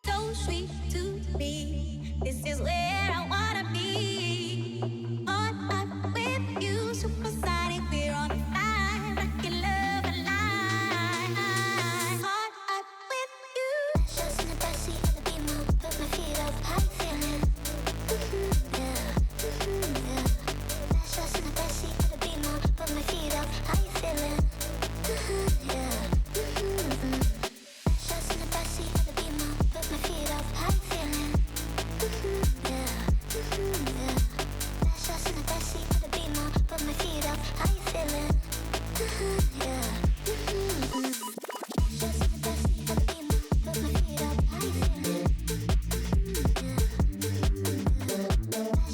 so sweet to me. This is where I wanna be. On up with you, supersonic, we're on fire, rockin' love alive. On up with you. Just in the backseat of the Beamer, put my feet up, how you feeling? Yeah, yeah. Just in the backseat of the Beamer, put my feet up, how you feeling? Yeah. Just in the backseat of the Beamer, put my feet up, how you feeling? Yeah, yeah. Just in the backseat of the Beamer, put my feet up, how you feeling? Yeah. Just in the backseat of the Beamer, put my feet up, how you feeling? Yeah.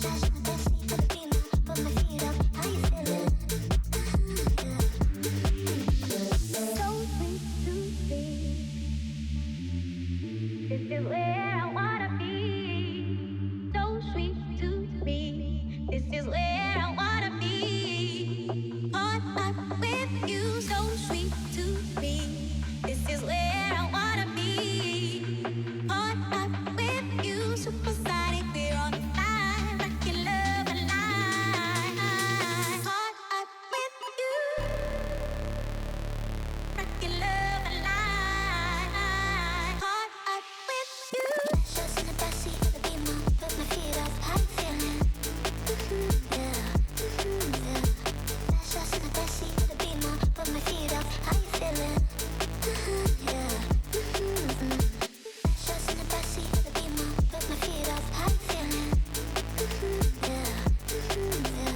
Just in the backseat of the Beamer, put my feet up, how you feeling? Yeah. So sweet to see. This is where I wanna be. So sweet to me. This is where I wanna be. On up with you. So sweet to me. This is where I wanna be. On up with you. Supersonic, we're on fire, rockin' love alive. On up with you. Rockin' love alive. Caught up with you. Just in the backseat of the Beamer, put my feet up, how you feeling? Yeah, yeah. Just in the backseat of the Beamer, put my feet up, how you feeling? Yeah. Just in the backseat of the Beamer, put my feet up, how you feeling? Yeah, yeah.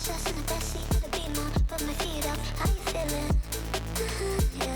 Just in the backseat of the Beamer, put my feet up, how you feeling? Yeah.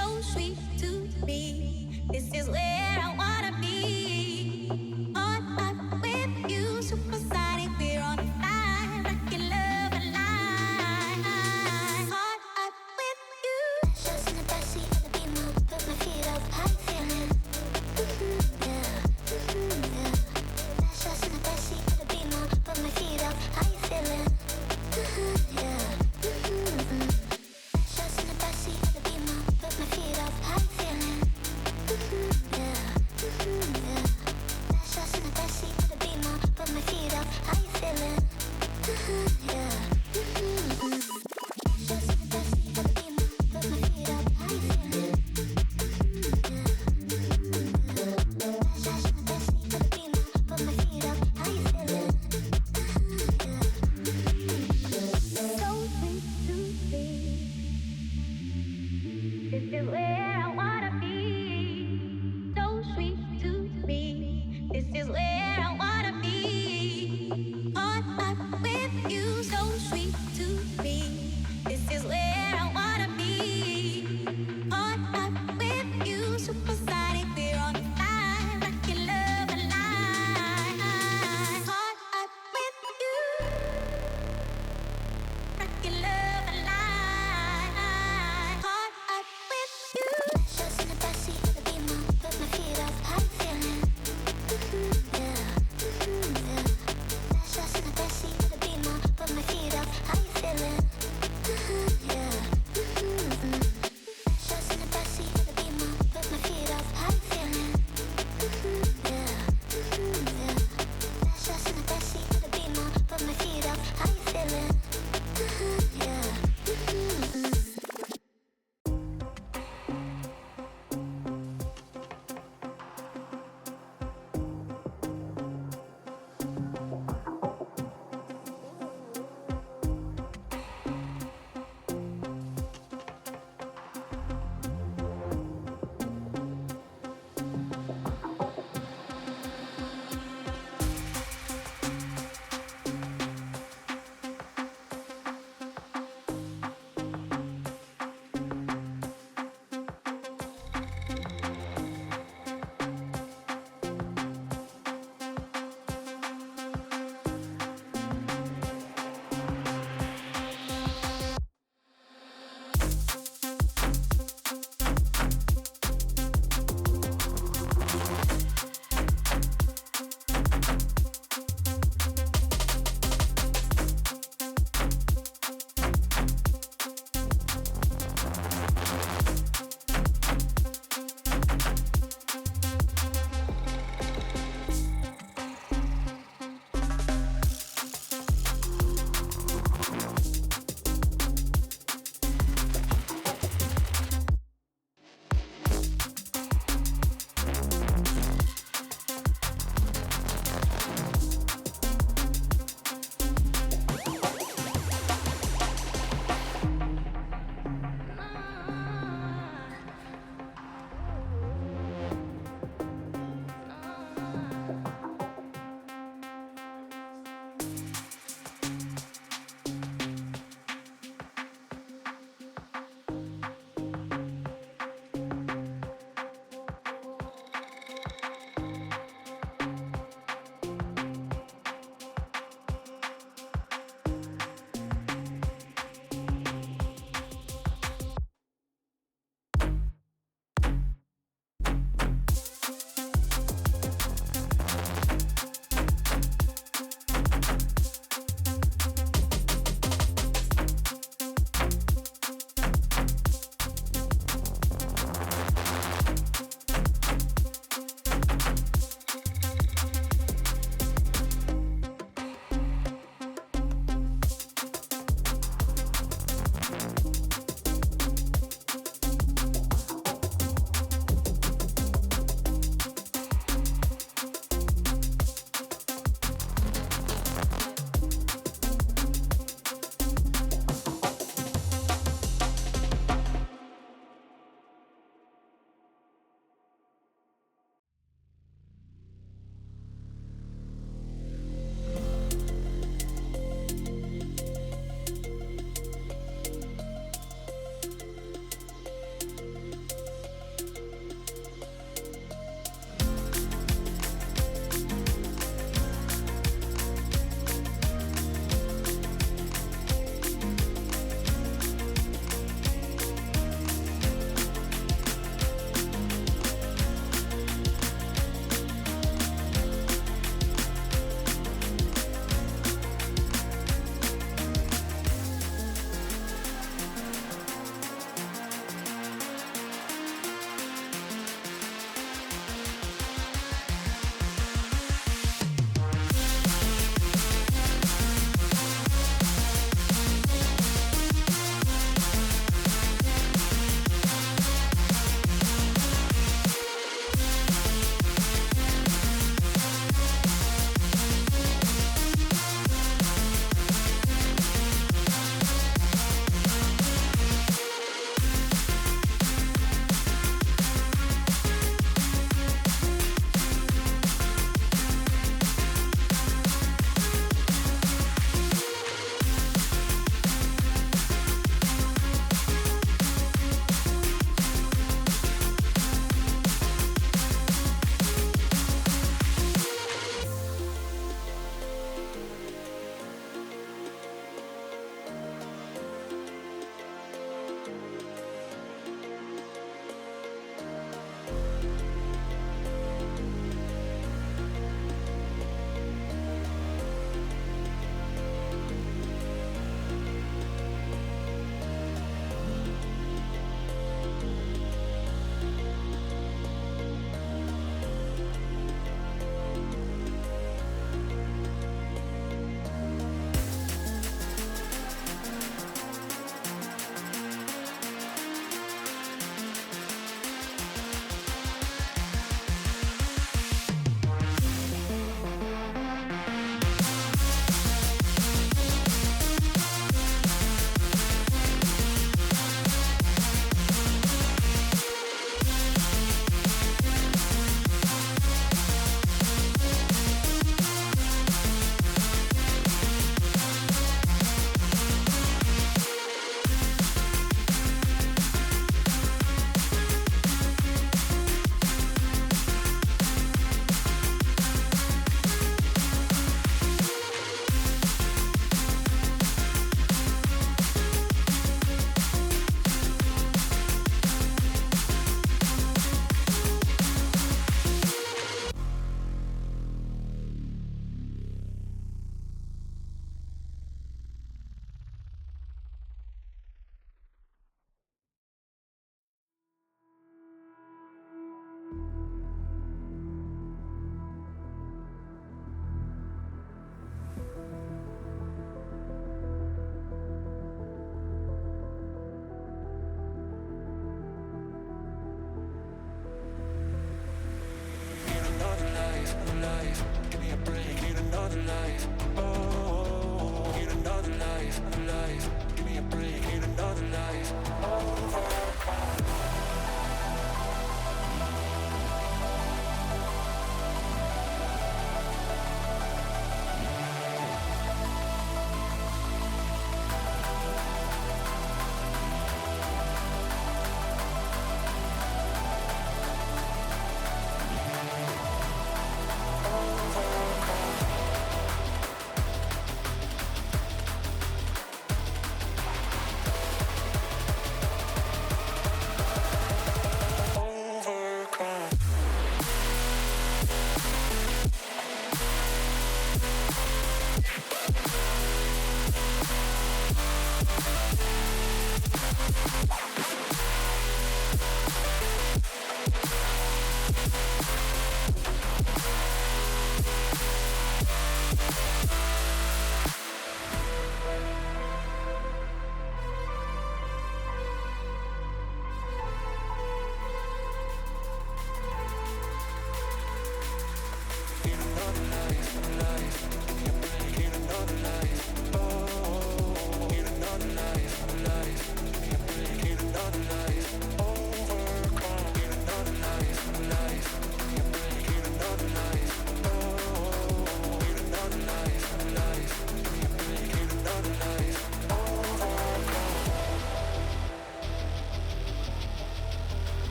so sweet to me. This is where I wanna be. On up with you, supersonic. We're on fire, rockin' love alive. On up with you. Shots in the backseat of the Beamer, put my feet up. How you feeling? Yeah, yeah. Shots in the backseat of the Beamer, put my feet up. How you feeling? Yeah. Shots in the backseat of the Beamer, put my feet up. How you feeling? Yeah.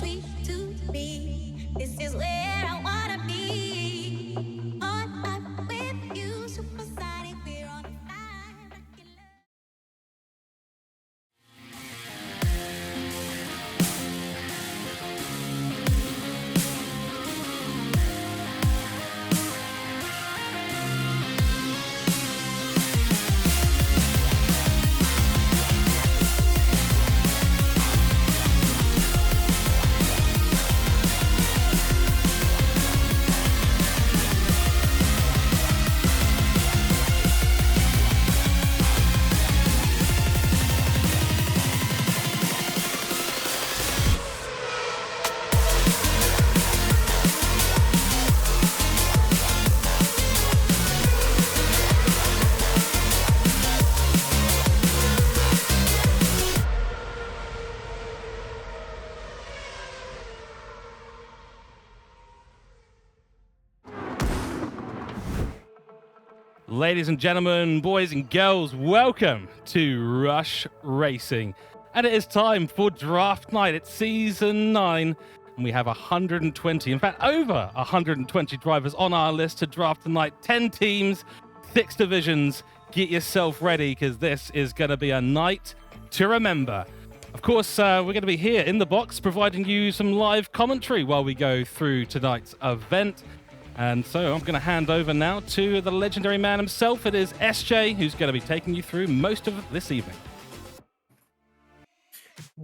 sweet to me. This is where I wanna be. On up with you, supersonic, we're on fire. Rocket love. Ladies and gentlemen, boys and girls, welcome to Rush Racing. And it is time for Draft Night. It's Season 9, and we have 120, in fact, over 120 drivers on our list to draft tonight. 10 teams, 6 divisions. Get yourself ready, because this is going to be a night to remember. Of course, we're going to be here in the box, providing you some live commentary while we go through tonight's event. And so I'm going to hand over now to the legendary man himself. It is SJ, who's going to be taking you through most of this evening.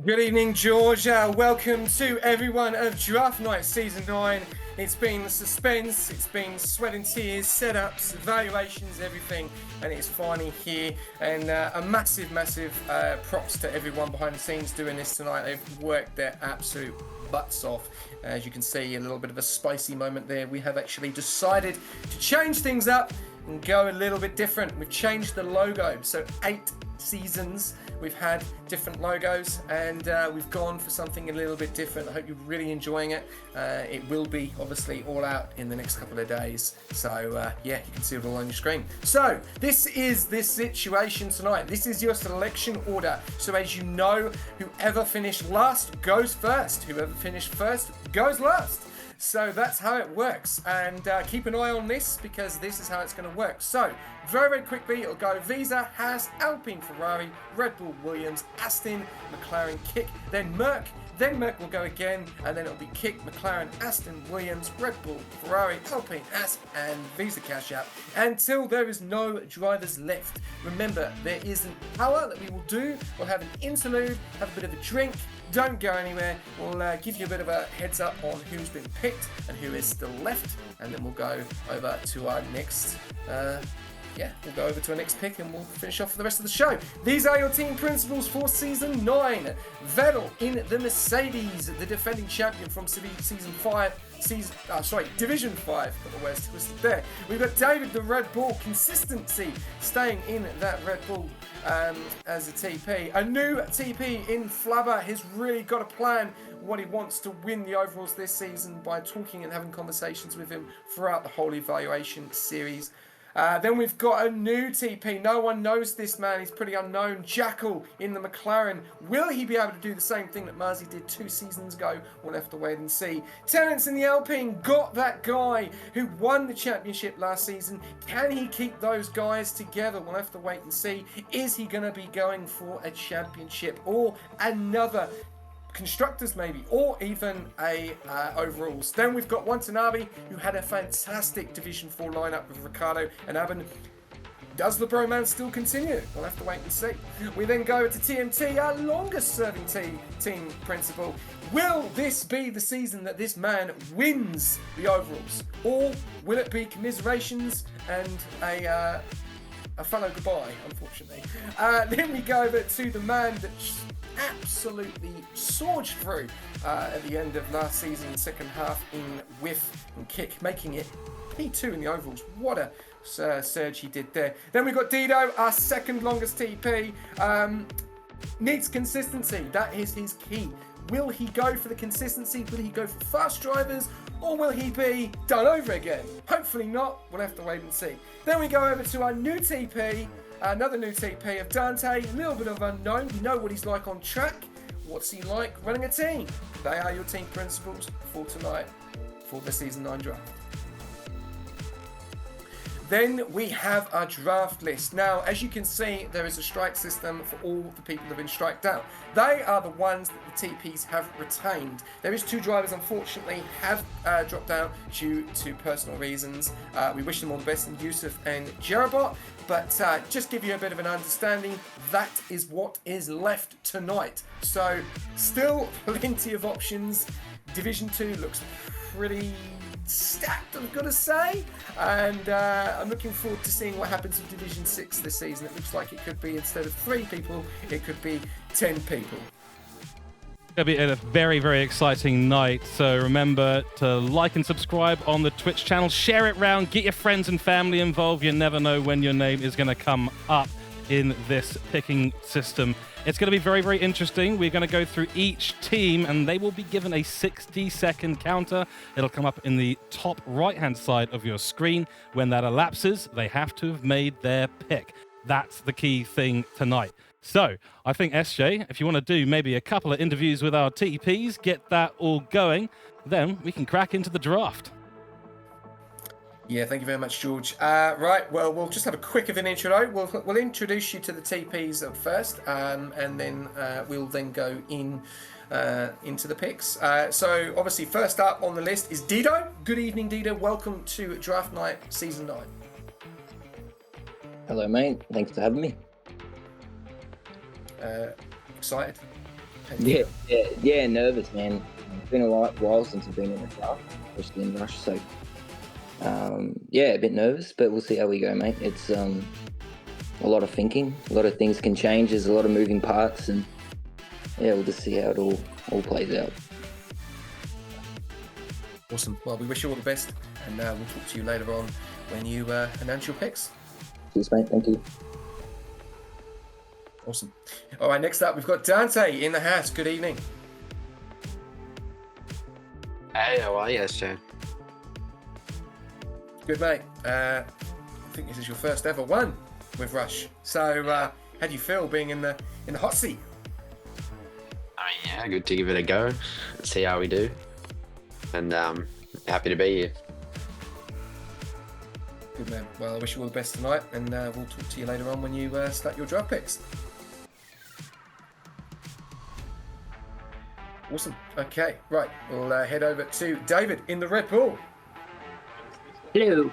Good evening, Georgia. Welcome to everyone of Draft Night Season 9. It's been suspense, it's been sweat and tears, setups, evaluations, everything, and it's finally here. And a massive props to everyone behind the scenes doing this tonight. They've worked their absolute butts off. As you can see, a little bit of a spicy moment there. We have actually decided to change things up and go a little bit different. We've changed the logo. So 8 seasons we've had different logos, and we've gone for something a little bit different. I hope you're really enjoying it. It will be obviously all out in the next couple of days. So yeah, you can see it all on your screen. So this is this situation tonight. This is your selection order. So as you know, whoever finished last goes first. Whoever finished first goes last. So that's how it works, and keep an eye on this, because this is how it's going to work. So very quickly, it'll go Visa, Haas, Alpine, Ferrari, Red Bull, Williams, Aston, McLaren, Kick, then Merc will go again, and then it'll be Kick, McLaren, Aston, Williams, Red Bull, Ferrari, Alpine, Haas, and Visa cash out until there is no drivers left. Remember, there is an hour that we will do. We'll have an interlude, have a bit of a drink. Don't go anywhere. We'll give you a bit of a heads up on who's been picked and who is still left, and then we'll go over to our next we'll go over to our next pick, and we'll finish off for the rest of the show. These are your team principals for Season 9. Vettel in the Mercedes, the defending champion from Division 5. Got the words twisted there. We've got David, the Red Bull, consistency, staying in that Red Bull as a TP. A new TP in Flubber has really got a plan what he wants to win the overalls this season by talking and having conversations with him throughout the whole evaluation series. Then we've got a new TP. No one knows this man. He's pretty unknown. Jackal in the McLaren. Will he be able to do the same thing that Marzi did 2 seasons ago? We'll have to wait and see. Terence in the Alpine. Got that guy who won the championship last season. Can he keep those guys together? We'll have to wait and see. Is he going to be going for a championship or another constructors maybe, or even a overalls? Then we've got Watanabe, who had a fantastic Division 4 lineup with Ricardo and Aben. Does the bromance still continue? We'll have to wait and see. We then go to TMT, our longest serving team principal. Will this be the season that this man wins the overalls, or will it be commiserations and a fellow goodbye, unfortunately? Then we go over to the man that absolutely soared through at the end of last season, second half in Whiff and Kick, making it P2 in the overalls. What a surge he did there. Then we got Dido, our second longest TP. Needs consistency. That is his key. Will he go for the consistency? Will he go for fast drivers? Or will he be done over again? Hopefully not. We'll have to wait and see. Then we go over to our new TP. Another new TP of Dante. A little bit of unknown. We know what he's like on track. what's he like running a team? They are your team principals for tonight for the Season 9 draft. Then we have our draft list. Now, as you can see, there is a strike system for all the people that have been striked out. They are the ones that the TPs have retained. There is 2 drivers, unfortunately, have dropped out due to personal reasons. We wish them all the best in Yosef and Jerabot, but just give you a bit of an understanding, that is what is left tonight. So, still plenty of options. Division 2 looks pretty stacked, I've got to say, and I'm looking forward to seeing what happens with Division 6 this season. It looks like it could be, instead of 3 people, it could be 10 people. It'll be a very, very exciting night. So remember to like and subscribe on the Twitch channel, share it round, get your friends and family involved. You never know when your name is going to come up in this picking system. It's going to be very, very interesting. We're going to go through each team and they will be given a 60-second counter. It'll come up in the top right-hand side of your screen. When that elapses, they have to have made their pick. That's the key thing tonight. So I think, SJ, if you want to do maybe a couple of interviews with our TPs, get that all going, then we can crack into the draft. Yeah, thank you very much, George. Right, well, we'll just have a quick of an intro. We'll introduce you to the TPs at first, and then we'll then go into the picks. So, obviously, first up on the list is Dido. Good evening, Dido. Welcome to Draft Night Season 9. Hello, mate. Thanks for having me. Excited? Yeah, nervous, man. It's been a while since I've been in the draft, especially in Rush, so... yeah, a bit nervous, but we'll see how we go, mate. It's a lot of thinking, a lot of things can change, there's a lot of moving parts, and yeah, we'll just see how it all plays out. Awesome. Well, we wish you all the best, and we'll talk to you later on when you announce your picks. Cheers, mate. Thank you. Awesome. All right, next up, we've got Dante in the house. Good evening. Hey, how are you, SJ? Good, mate. I think this is your first ever one with Rush. So, how do you feel being in the hot seat? I mean, yeah, good to give it a go. See how we do. And happy to be here. Good, man. Well, I wish you all the best tonight, and we'll talk to you later on when you start your draft picks. Awesome. Okay, right. We'll head over to David in the Red Bull. Hello.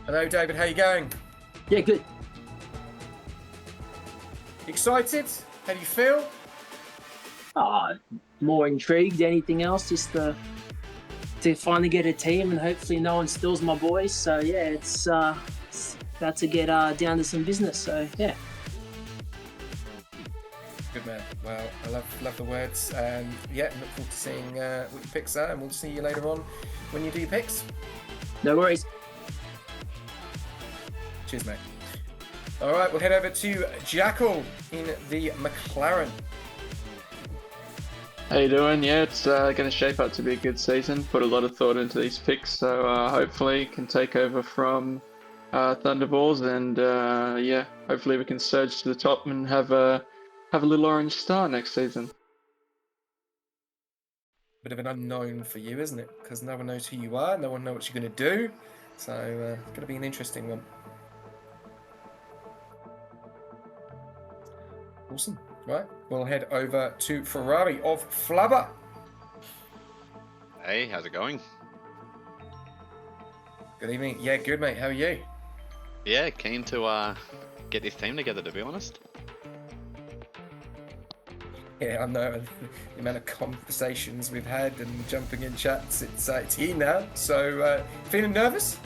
Hello, David. How you going? Yeah, good. Excited? How do you feel? More intrigued than anything else, just to finally get a team and hopefully no one steals my boys. So yeah, it's about to get down to some business. So yeah. Good, man. Well, I love the words. Yeah, look forward to seeing what your picks are, and we'll see you later on when you do your picks. No worries. Cheers, mate. All right, we'll head over to Jackal in the McLaren. How you doing? Yeah, it's going to shape up to be a good season. Put a lot of thought into these picks, so hopefully can take over from Thunderballs, and yeah, hopefully we can surge to the top and have a little orange star next season. Bit of an unknown for you, isn't it? Because no one knows who you are, no one knows what you're going to do. So it's going to be an interesting one. Awesome. Right, we'll head over to Ferrari of Flubber. Hey, how's it going? Good evening. Yeah, good, mate. How are you? Yeah, keen to get this team together, to be honest. Yeah, I know the amount of conversations we've had and jumping in chats. It's here now. So, feeling nervous?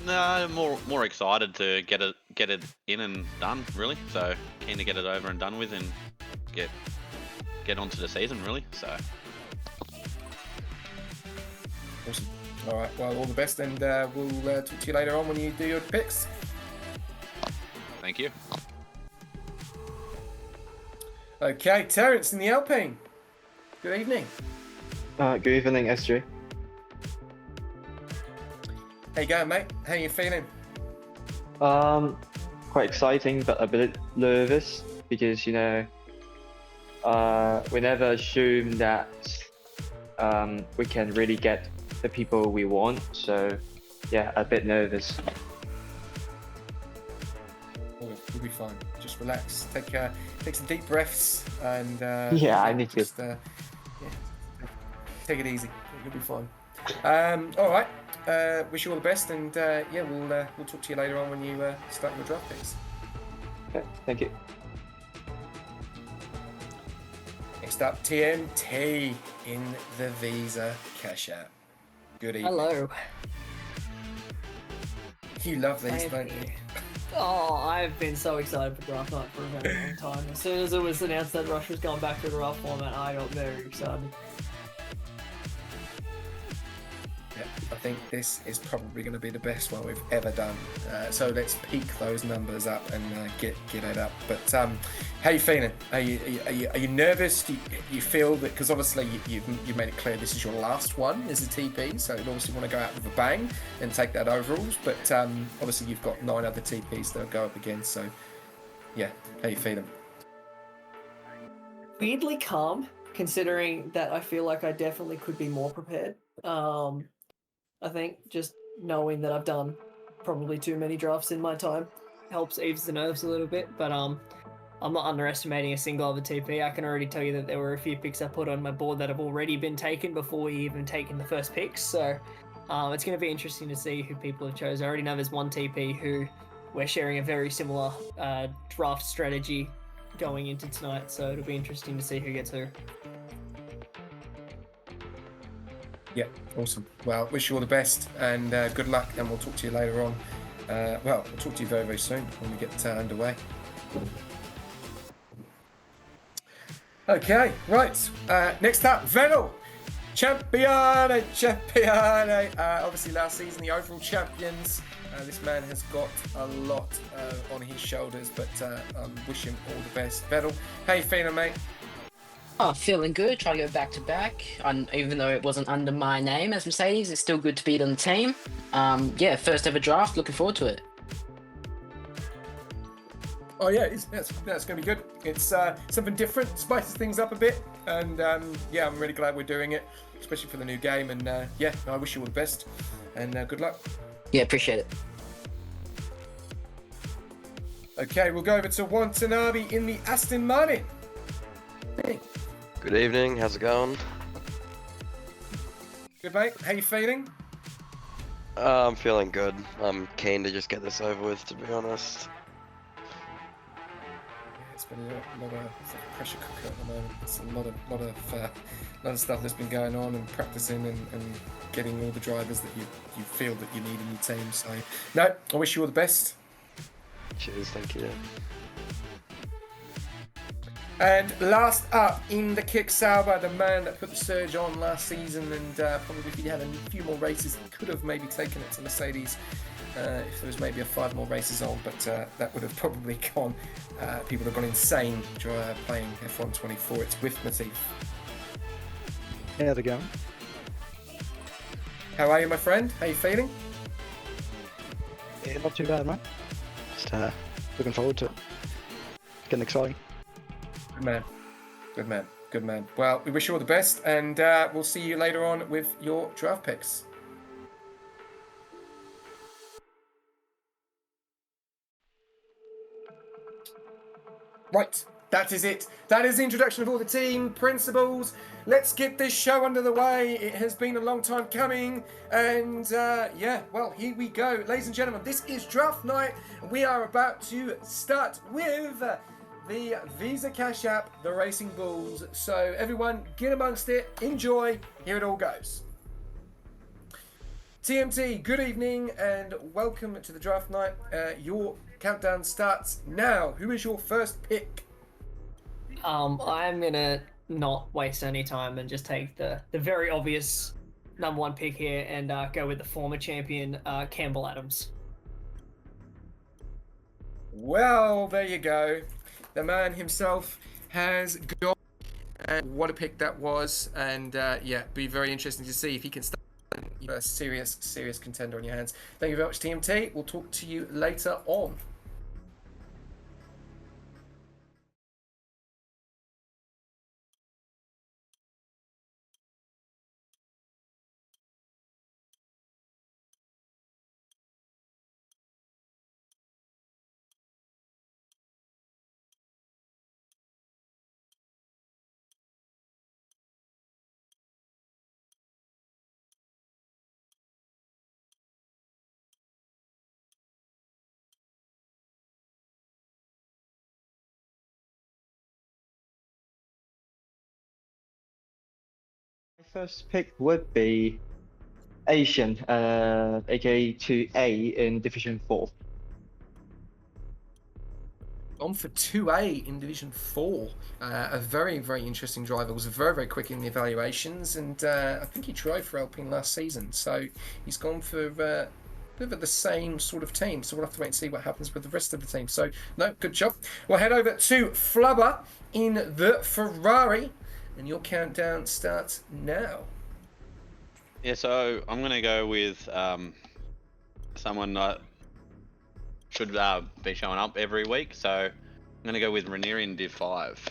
No, more excited to get it in and done, really. So keen to get it over and done with and get onto the season, really. So awesome. All right. Well, all the best, and we'll talk to you later on when you do your picks. thank you. Okay, Terence in the Alpine. Good evening. Good evening, SJ. How you going, mate? How you feeling? Quite exciting, but a bit nervous. because we never assume that we can really get the people we want. So yeah, a bit nervous. We'll be fine. Just relax. Take some deep breaths and Yeah, I need to. just take it easy. You'll be fine. All right. Wish you all the best, and yeah, we'll talk to you later on when you start your draft picks. Okay, thank you. Next up, TMT in the Visa Cash App. Good evening. Hello. You love these, Thank don't you. you? Oh, I've been so excited for draft night for a very long time. As soon as it was announced that Rush was going back to the draft format, I got very excited. Yeah, I think this is probably going to be the best one we've ever done. So let's peak those numbers up and get it up. But how you feeling? Are you nervous? Do you feel that, because obviously you've made it clear this is your last one as a TP, so you obviously want to go out with a bang and take that overalls. But obviously you've got 9 other TPs that'll go up against. So yeah, how you feeling? Weirdly calm, considering that I feel like I definitely could be more prepared. I think just knowing that I've done probably too many drafts in my time helps ease the nerves a little bit, but I'm not underestimating a single other TP. I can already tell you that there were a few picks I put on my board that have already been taken before we even taken the first picks, so it's going to be interesting to see who people have chosen. I already know there's one TP who we're sharing a very similar draft strategy going into tonight, so it'll be interesting to see who gets who. Yeah, awesome. Well, wish you all the best and good luck, and we'll talk to you later on. We'll talk to you very, very soon when we get underway. Okay, right. Next up, Venel. Champione. Obviously, last season, the overall champions. This man has got a lot on his shoulders, but wish him all the best. Venel, how you feeling, mate? Oh, feeling good. Try to go back to back. Even though it wasn't under my name as Mercedes, it's still good to be on the team. Yeah, first ever draft. Looking forward to it. Oh yeah, that's going to be good. It's something different, spices things up a bit, and yeah, I'm really glad we're doing it, especially for the new game. And yeah, I wish you all the best, and good luck. Yeah, appreciate it. Okay, we'll go over to Watanabe in the Aston Martin. Good evening, how's it going? Good, mate. How you feeling? I'm feeling good. I'm keen to just get this over with, to be honest. It's been a lot of it's like a pressure cooker at the moment. It's a lot of stuff that's been going on and practicing and getting all the drivers that you feel that you need in your team. So, no, I wish you all the best. Cheers, thank you. And last up in the Kick Sauber, the man that put the surge on last season, and probably if he had a few more races, he could have maybe taken it to Mercedes if there was maybe 5 more races on, but that would have probably gone, people have gone insane playing F1 24. It's with Matif. How's it going? How are you, my friend? How you feeling? Yeah, not too bad, mate. Just looking forward to it. It's getting exciting. Good man. Good man. Good man. Well, we wish you all the best, and we'll see you later on with your draft picks. Right, that is it. That is the introduction of all the team principals. Let's get this show under the way. It has been a long time coming, and yeah, well, here we go. Ladies and gentlemen, this is draft night. We are about to start with the Visa Cash App, the Racing Bulls. So everyone, get amongst it, enjoy, here it all goes. TMT, good evening and welcome to the draft night. Your countdown starts now. Who is your first pick? I'm gonna not waste any time and just take the very obvious number 1 pick here and go with the former champion, Campbell Adams. Well, there you go. The man himself has got, and what a pick that was, and yeah, be very interesting to see if he can start a serious contender on your hands. Thank you very much, TMT. We'll talk to you later on. first pick would be Asian, aka 2A in Division 4. On for 2A in Division 4. A very, very interesting driver. Was very, very quick in the evaluations, and I think he drove for Alpine last season. So he's gone for bit of the same sort of team. So we'll have to wait and see what happens with the rest of the team. So, no, good job. We'll head over to Flubber in the Ferrari, and your countdown starts now. Yeah, so I'm going to go with someone that should be showing up every week. So I'm going to go with Ranieri in Div 5.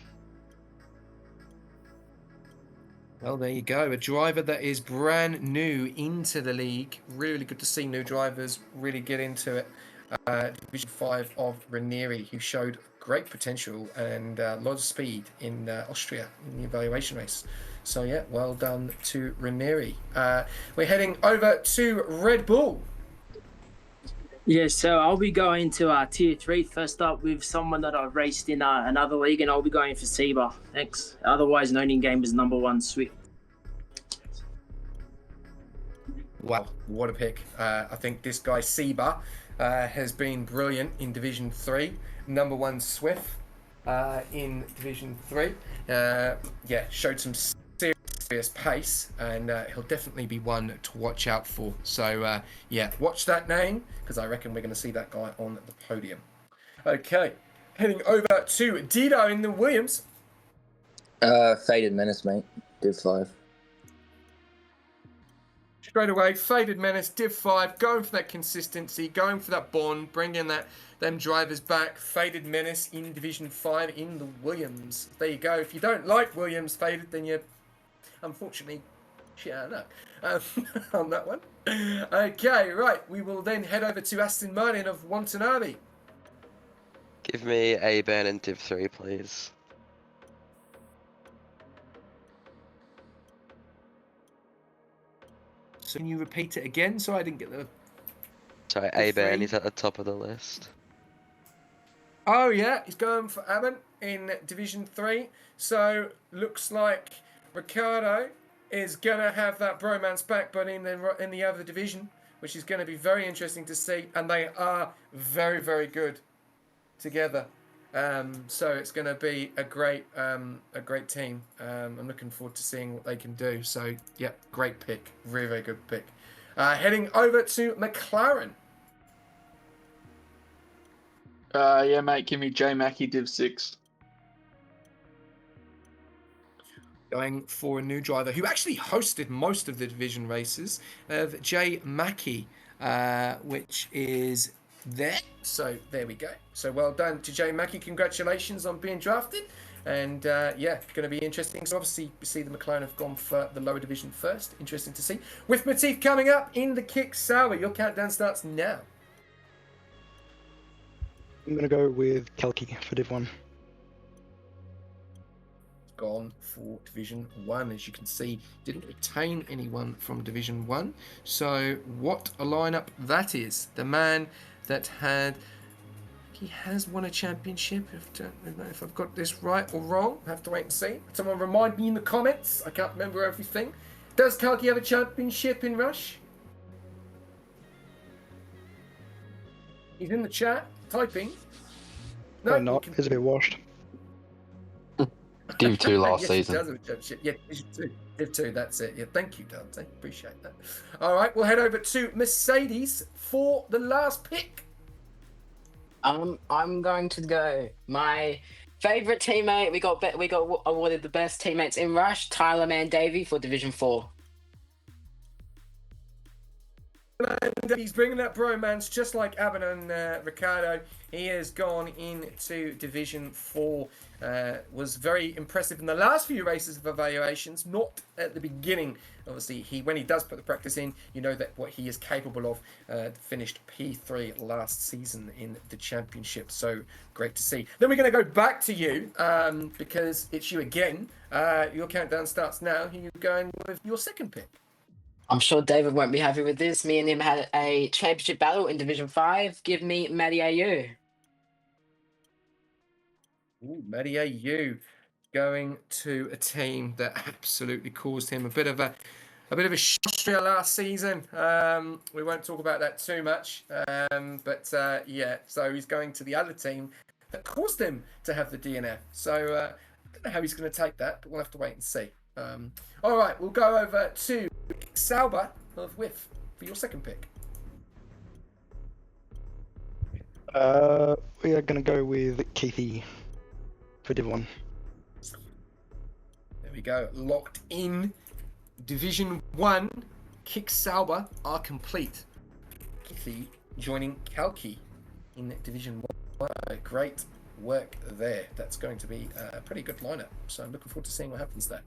Well, there you go. A driver that is brand new into the league. Really good to see new drivers really get into it. Division 5 of Ranieri, who showed great potential and a lot of speed in Austria in the evaluation race. So, yeah, well done to Ranieri. We're heading over to Red Bull. Yeah, so I'll be going to Tier 3 first up with someone that I raced in another league, and I'll be going for Seba. Thanks. Otherwise known in game as number 1 Swift. Wow, what a pick. I think this guy, Seba, has been brilliant in Division 3. Number 1 Swift in Division 3. Yeah, showed some serious pace, and he'll definitely be one to watch out for. So, yeah, watch that name, because I reckon we're going to see that guy on the podium. Okay, heading over to Dido in the Williams. Faded Menace, mate. Div 5. Straight away, Faded Menace, Div 5, going for that consistency, going for that bond, bringing them drivers back. Faded Menace in Division 5 in the Williams. There you go. If you don't like Williams Faded, then you're unfortunately on that one. Okay, right. We will then head over to Aston Martin of Watanabe. Give me A-Ban in Div 3, please. So can you repeat it again? So I didn't get the... Sorry, A-Ban, he's at the top of the list. Oh, yeah. He's going for Aben in Division 3. So looks like Ricardo is going to have that bromance back, but in the other division, which is going to be very interesting to see. And they are very, very good together. So it's going to be a great team. I'm looking forward to seeing what they can do. So, yeah, great pick. Very, very good pick. Heading over to McLaren. Yeah, mate, give me J Mackey Div 6. Going for a new driver who actually hosted most of the division races of Jay Mackey, which is there. So there we go. So well done to Jay Mackey. Congratulations on being drafted. And yeah, going to be interesting. So obviously you see the McLaren have gone for the lower division first. Interesting to see. With Matif coming up in the kick sour. Your countdown starts now. I'm going to go with Kelki for Div 1. Gone for Division 1. As you can see, didn't retain anyone from Division 1. So what a lineup that is. The man that he has won a championship. I don't know if I've got this right or wrong. I have to wait and see. Someone remind me in the comments. I can't remember everything. Does Kalki have a championship in Rush? He's in the chat, typing. No, Why not? He's a bit washed. Div 2 last yes, season. He does have a championship. Yeah, Div 2, that's it. Yeah, thank you, Dante. Appreciate that. All right, we'll head over to Mercedes for the last pick. I'm going to go my favorite teammate. We got awarded the best teammates in Rush, Tyler Mandavy for Division 4. And he's bringing that bromance just like Aben and Ricardo. He has gone into Division 4. Was very impressive in the last few races of evaluations, not at the beginning. Obviously, when he does put the practice in, you know that what he is capable of. Finished P3 last season in the championship, so great to see. Then we're going to go back to you because it's you again. Your countdown starts now. You're going with your second pick. I'm sure David won't be happy with this. Me and him had a championship battle in Division 5. Give me Matty Ayew. Ooh, Matty Ayew. going to a team that absolutely caused him a bit of a shit last season. We won't talk about that too much. But yeah, so he's going to the other team that caused him to have the DNF. So I don't know how he's going to take that, but we'll have to wait and see. All right, we'll go over to Sauber of Whiff for your second pick. We are going to go with Keithy for Div 1. There we go. Locked in. Division 1, Kick Sauber are complete. Keithy joining Kalki in Division 1. Great work there. That's going to be a pretty good lineup. So I'm looking forward to seeing what happens there.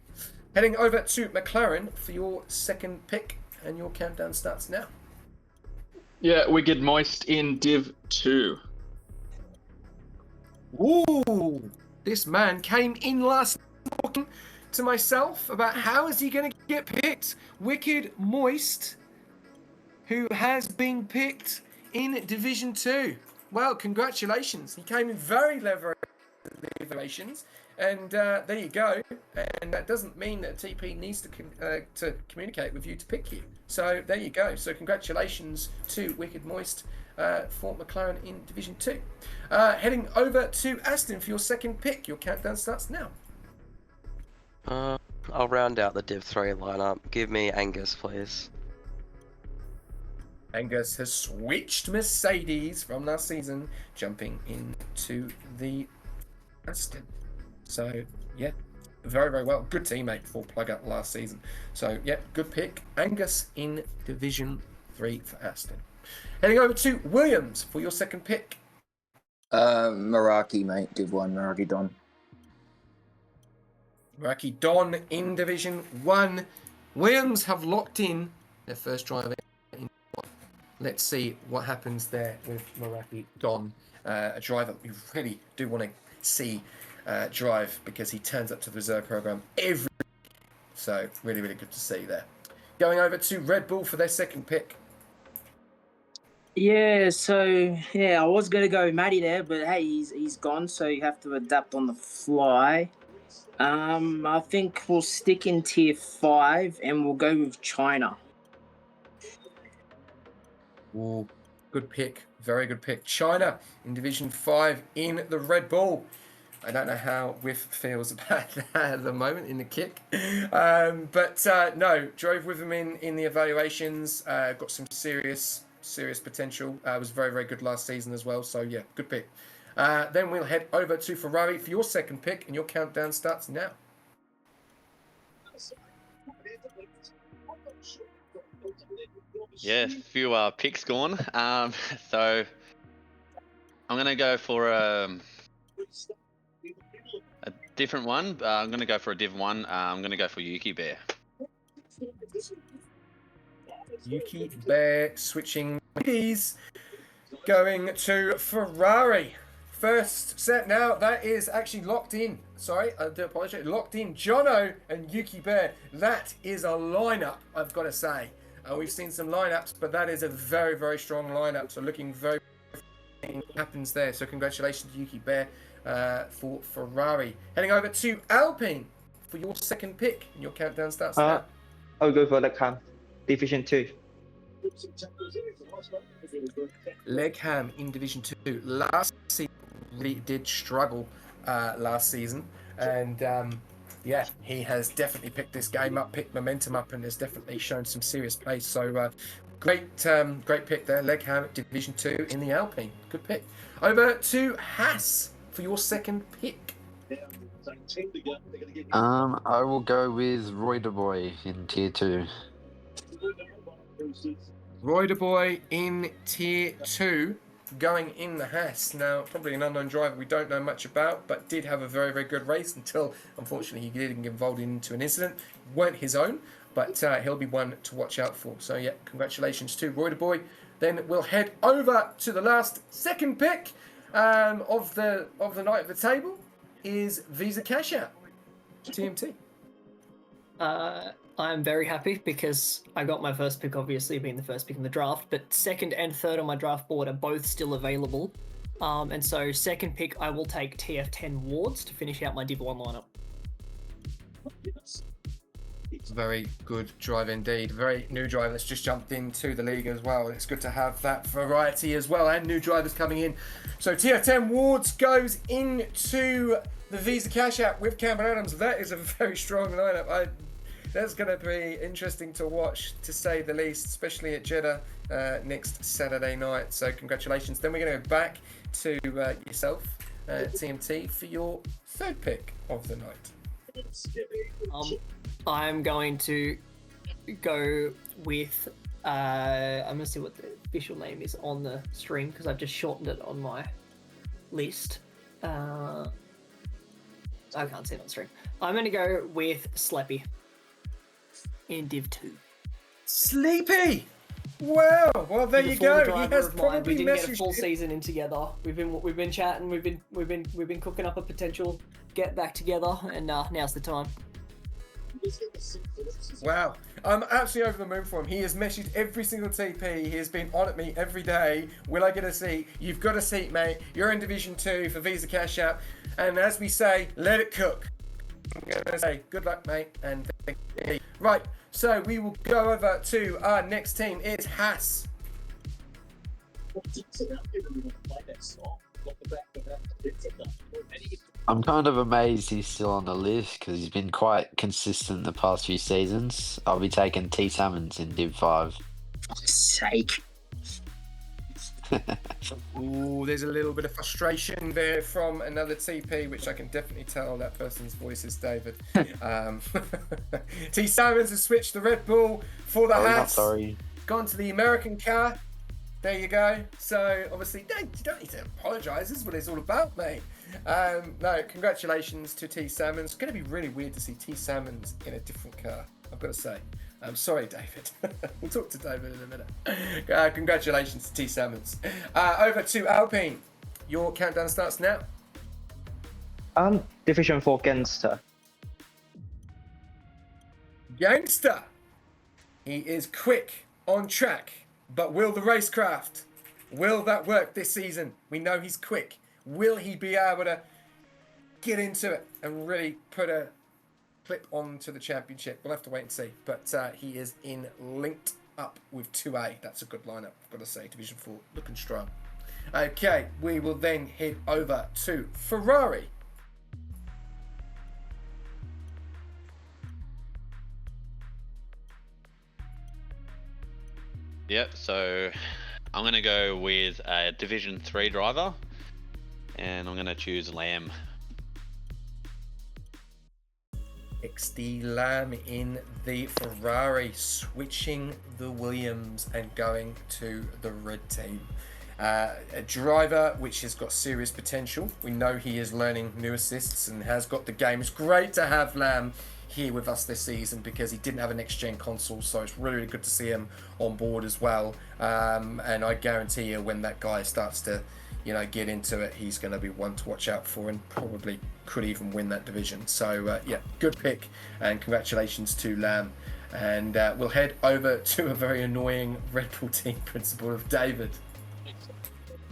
Heading over to McLaren for your second pick, and your countdown starts now. Yeah, Wicked Moist in Div 2. Ooh, this man came in last talking to myself about how is he going to get picked. Wicked Moist, who has been picked in Division 2. Well, congratulations. He came in very leveraged evaluations, and there you go. And that doesn't mean that TP needs to communicate with you to pick you. So there you go. So congratulations to Wicked Moist for McLaren in Division 2. Heading over to Aston for your second pick. Your countdown starts now. I'll round out the Div 3 lineup. Give me Angus, please. Angus has switched Mercedes from last season, jumping into the Aston. So, yeah, very, very well. Good teammate for Plug Up last season. So, yeah, good pick. Angus in Division 3 for Aston. Heading over to Williams for your second pick. Meraki, mate. Div 1, Meraki Don. Meraki Don in Division 1. Williams have locked in their first driver. Let's see what happens there with Meraki Don, a driver we really do want to see drive because he turns up to the reserve program every week. So really, really good to see there. Going over to Red Bull for their second pick. Yeah, so I was gonna go with Matty there, but hey, he's gone, so you have to adapt on the fly. I think we'll stick in Tier 5 and we'll go with China. Ooh, good pick. Very good pick. China in Division 5 in the Red Bull. I don't know how Whiff feels about that at the moment in the kick. But no, drove with him in the evaluations. Got some serious potential. Was very, very good last season as well. So yeah, good pick. Then we'll head over to Ferrari for your second pick, and your countdown starts now. Yeah, a few picks gone. So I'm going to go for a different one. I'm going to go for a Div 1. I'm going to go for Yuki Bear. Yuki Bear switching keys, going to Ferrari. First set now, that is actually locked in. Sorry, I do apologize. Locked in. Jono and Yuki Bear. That is a lineup, I've got to say. We've seen some lineups, but that is a very, very strong lineup. So looking very happens there. So congratulations to Yuki Bear for Ferrari. Heading over to Alpine for your second pick. And your countdown starts now. I'll go for Legham, Division 2. Legham in Division 2. Last season really did struggle last season. And yeah, he has definitely picked this game up, picked momentum up, and has definitely shown some serious pace. So great pick there. Legham Division 2 in the Alpine. Good pick. Over to Haas for your second pick. I will go with Roy De Boy in Tier 2. Roy De Boy in Tier 2, going in the Haas. Now, probably an unknown driver we don't know much about, but did have a very, very good race until, unfortunately, he did get involved into an incident. Weren't his own, but he'll be one to watch out for. So, yeah, congratulations to Roy De Boy. Then we'll head over to the last second pick of the night of the table is Visa Cash Out. TMT. I'm very happy because I got my first pick, obviously being the first pick in the draft, but second and third on my draft board are both still available. And so second pick, I will take TF10 Wards to finish out my Div 1 lineup. Very good drive indeed. Very new driver that's just jumped into the league as well. It's good to have that variety as well, and new drivers coming in. So TF10 Wards goes into the Visa Cash App with Cameron Adams. That is a very strong lineup. That's going to be interesting to watch, to say the least, especially at Jeddah next Saturday night. So congratulations. Then we're going to go back to yourself, TMT, for your third pick of the night. I'm going to go with. I'm going to see what the official name is on the stream because I've just shortened it on my list. I can't see it on the stream. I'm going to go with Sleepy in Div 2. Sleepy! Wow. Well, there you go. He has probably we didn't get a messaged full season in together. We've been chatting. We've been cooking up a potential get back together, and now's the time. Wow. I'm absolutely over the moon for him. He has messaged every single TP. He has been on at me every day. Will I get a seat? You've got a seat, mate. You're in Division 2 for Visa Cash App. And as we say, let it cook. I'm going to say good luck, mate. And right. So we will go over to our next team. It's Haas. I'm kind of amazed he's still on the list because he's been quite consistent the past few seasons. I'll be taking T Salmons in Div 5. For fuck's sake. Ooh, there's a little bit of frustration there from another TP, which I can definitely tell that person's voice is David. T Salmons has switched the Red Bull for the Haas. Sorry. Gone to the American car. There you go. So obviously, no, you don't need to apologise. This is what it's all about, mate. No, congratulations to T Salmons. It's going to be really weird to see T Salmons in a different car, I've got to say. I'm sorry, David. We'll talk to David in a minute. Congratulations to T Salmons. Over to Alpine. Your countdown starts now. Division 4 Gangster. Gangster. He is quick on track, but will the racecraft, will that work this season? We know he's quick. Will he be able to get into it and really put a clip onto the championship? We'll have to wait and see. But he is linked up with 2A. That's a good lineup, I've got to say. Division 4, looking strong. Okay, we will then head over to Ferrari. Yep, so I'm going to go with a Division 3 driver, and I'm going to choose Lamb. XD Lamb in the Ferrari, switching the Williams and going to the red team. A driver which has got serious potential. We know he is learning new assists and has got the game. It's great to have Lamb here with us this season because he didn't have a next-gen console, so it's really, really good to see him on board as well. And I guarantee you when that guy starts to get into it, he's going to be one to watch out for and probably could even win that division. So yeah, good pick and congratulations to Lamb. And we'll head over to a very annoying Red Bull team principal of David.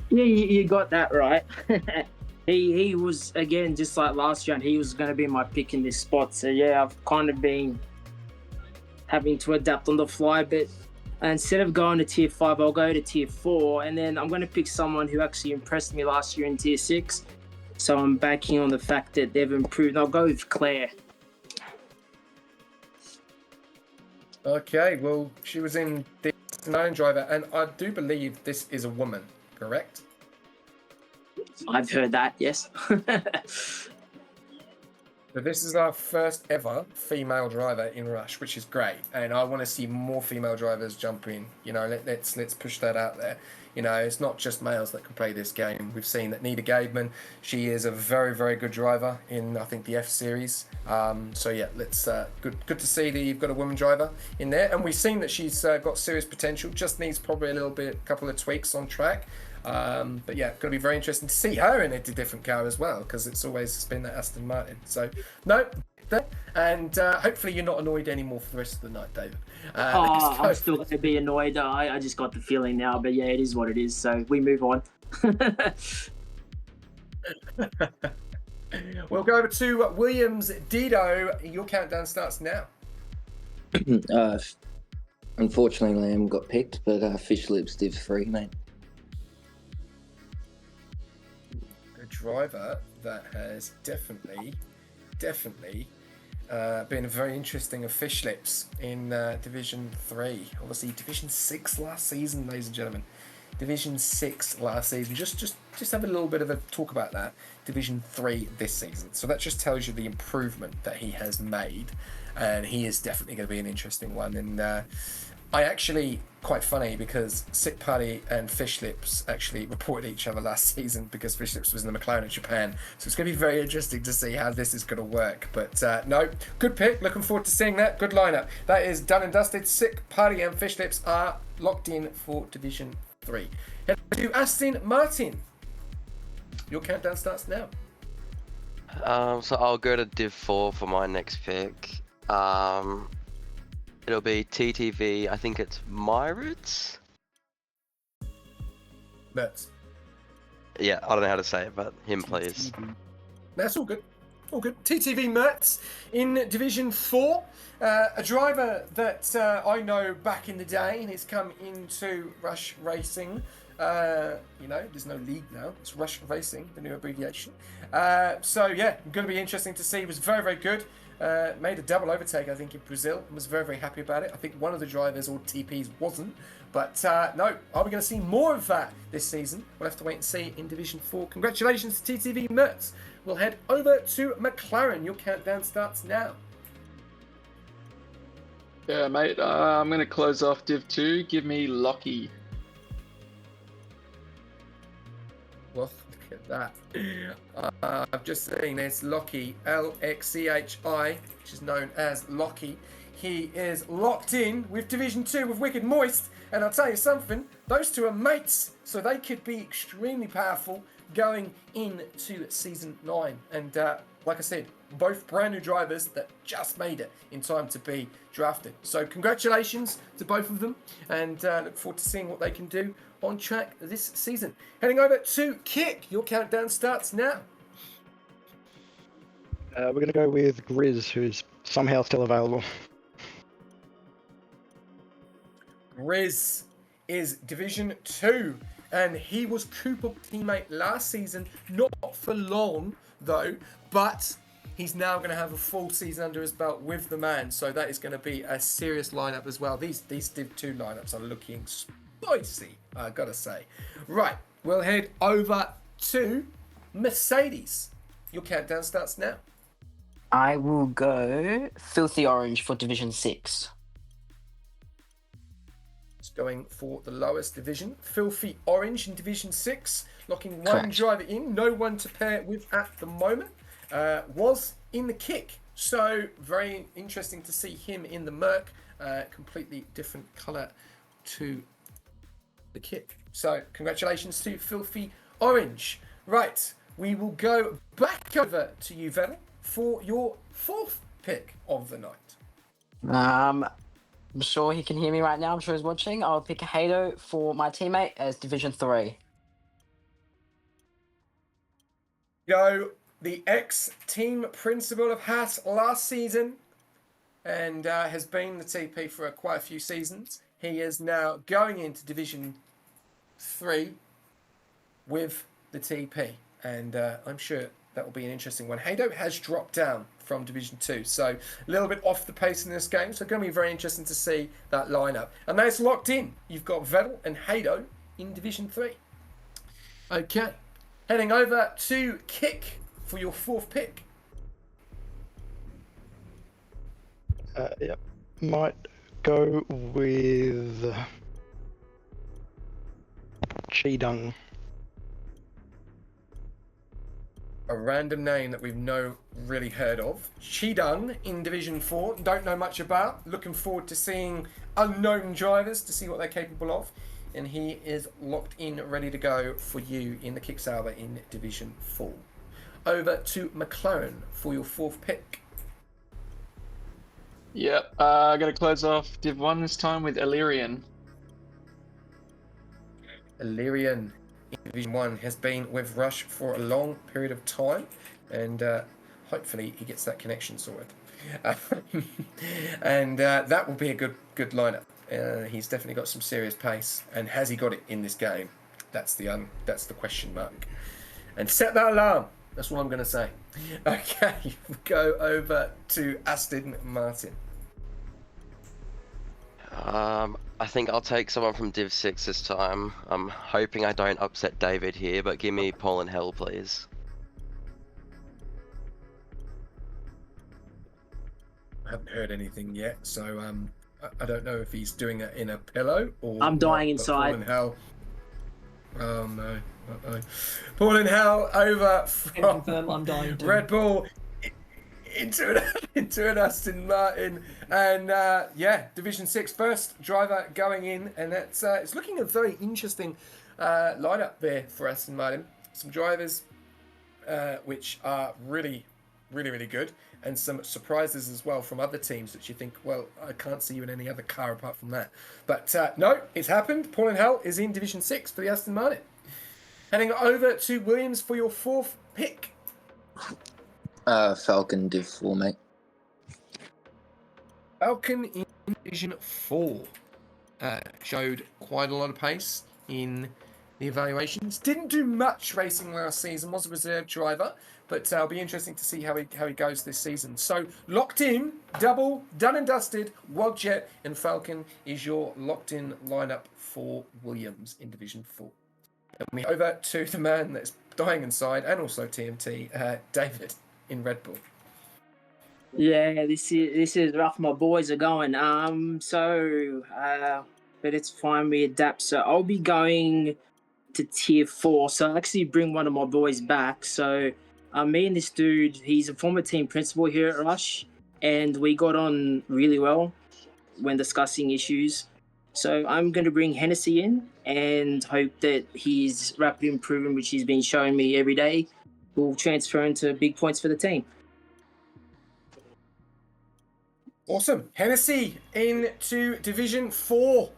Yeah, you got that right. He was, again, just like last round, he was going to be my pick in this spot. So yeah, I've kind of been having to adapt on the fly, but instead of going to tier 5, I'll go to tier 4, and then I'm going to pick someone who actually impressed me last year in tier 6. So I'm banking on the fact that they've improved. I'll go with Claire. Okay, well, she was in the 9 driver, and I do believe this is a woman, correct? I've heard that, yes. So this is our first ever female driver in Rush, which is great, and I want to see more female drivers jump in. Let's push that out there. It's not just males that can play this game. We've seen that Nita Gabeman, she is a very, very good driver in, I think, the F series. So yeah, let's good to see that you've got a woman driver in there, and we've seen that she's got serious potential. Just needs probably a couple of tweaks on track. But yeah, going to be very interesting to see her in a different car as well, because it's always been that Aston Martin. So no, and hopefully you're not annoyed anymore for the rest of the night, David. I'm still going to be annoyed. I just got the feeling now, but yeah, it is what it is. So we move on. We'll go over to Williams Dido. Your countdown starts now. Unfortunately, Lamb got picked, but Fish Lips Div 3, mate. A driver that has definitely been very interesting of Fish Lips in Division 3. Obviously, Division 6 last season, ladies and gentlemen. Division 6 last season. Just have a little bit of a talk about that. Division 3 this season. So that just tells you the improvement that he has made. And he is definitely going to be an interesting one. And I actually, quite funny, because Sick Party and Fish Lips actually reported each other last season because Fish Lips was in the McLaren in Japan. So it's going to be very interesting to see how this is going to work. But no, good pick. Looking forward to seeing that. Good lineup. That is done and dusted. Sick Party and Fish Lips are locked in for Division 3. Head to Aston Martin. Your countdown starts now. So I'll go to Div 4 for my next pick. It'll be TTV. I think it's Myritz. Mertz. Yeah, I don't know how to say it, but him, please. That's all good. All good. TTV Mertz in Division 4. A driver that I know back in the day, and he's come into Rush Racing. There's no league now. It's Rush Racing, the new abbreviation. So, yeah, going to be interesting to see. He was very, very good. Made a double overtake, I think, in Brazil, and was very, very happy about it. I think one of the drivers, or TPs, wasn't. But no, are we going to see more of that this season? We'll have to wait and see in Division 4. Congratulations to TTV Mertz. We'll head over to McLaren. Your countdown starts now. Yeah, mate. I'm going to close off Div 2. Give me Lockie. Well, look at that. I've just seen this Lockie, LXCHI, which is known as Lockie. He is locked in with Division 2 with Wicked Moist. And I'll tell you something, those two are mates, so they could be extremely powerful going into Season 9. And like I said, both brand new drivers that just made it in time to be drafted. So congratulations to both of them, and look forward to seeing what they can do on track this season. Heading over to Kick. Your countdown starts now. We're going to go with Grizz, who's somehow still available. Riz is Division 2, and he was Cooper teammate last season, not for long though, but he's now going to have a full season under his belt with the man, so that is going to be a serious lineup as well. These Div 2 lineups are looking spicy, I gotta say. Right, we'll head over to Mercedes. Your countdown starts now. I will go Filthy Orange for Division 6. Going for the lowest division. Filthy Orange in Division 6. Locking one Correct. driver in. No one to pair with at the moment. Was in the Kick. So very interesting to see him in the Merc. Completely different colour to the Kick. So congratulations to Filthy Orange. Right. We will go back over to you, Venom, for your fourth pick of the night. I'm sure he can hear me right now. I'm sure he's watching. I'll pick a Hado for my teammate as Division 3. The ex-team principal of Haas last season, and has been the TP for quite a few seasons. He is now going into Division 3 with the TP, and I'm sure that will be an interesting one. Hado has dropped down from Division 2, so a little bit off the pace in this game, so it's going to be very interesting to see that lineup. And that's locked in. You've got Vettel and Hado in Division 3. Okay, heading over to Kick for your fourth pick. Yep. Might go with Chidung. A random name that we've no really heard of. Chidung in Division 4. Don't know much about. Looking forward to seeing unknown drivers to see what they're capable of. And he is locked in, ready to go for you in the Kick Sauber in Division 4. Over to McLaren for your fourth pick. Yep, I'm going to close off Div 1 this time with Illyrian. Illyrian in Division 1 has been with Rush for a long period of time. and hopefully he gets that connection sorted. And that will be a good lineup. He's definitely got some serious pace, and has he got it in this game? That's the question mark. And set that alarm. That's what I'm going to say. Okay, we go over to Aston Martin. I think I'll take someone from Div 6 this time. I'm hoping I don't upset David here, but give me Paul and Hell, please. I haven't heard anything yet, so I don't know if he's doing it in a pillow or. I'm dying not, inside. Paul and Hell. Oh no. Uh-oh. Paul and Hell over from I'm dying too. Red Bull into an Aston Martin, and Division 6 first driver going in, and that's it's looking a very interesting lineup there for Aston Martin. Some drivers which are really good, and some surprises as well from other teams that you think, well, I can't see you in any other car apart from that. But no, it's happened. Paul and Hell is in Division 6 for the Aston Martin. Heading over to Williams for your fourth pick. Falcon Div 4, mate. Falcon in Division 4 showed quite a lot of pace in the evaluations. Didn't do much racing last season. Was a reserve driver, but it'll be interesting to see how he goes this season. So locked in, double, done and dusted. Wildjet and Falcon is your locked in lineup for Williams in Division 4. And we over to the man that's dying inside, and also TMT, David in Red Bull. Yeah, this is rough. My boys are going. But it's fine. We adapt. So I'll be going to Tier 4. So I'll actually bring one of my boys back. So me and this dude, he's a former team principal here at Rush, and we got on really well when discussing issues. So I'm going to bring Hennessy in and hope that his rapid improvement, which he's been showing me every day, will transfer into big points for the team. Awesome. Hennessy into Division 4.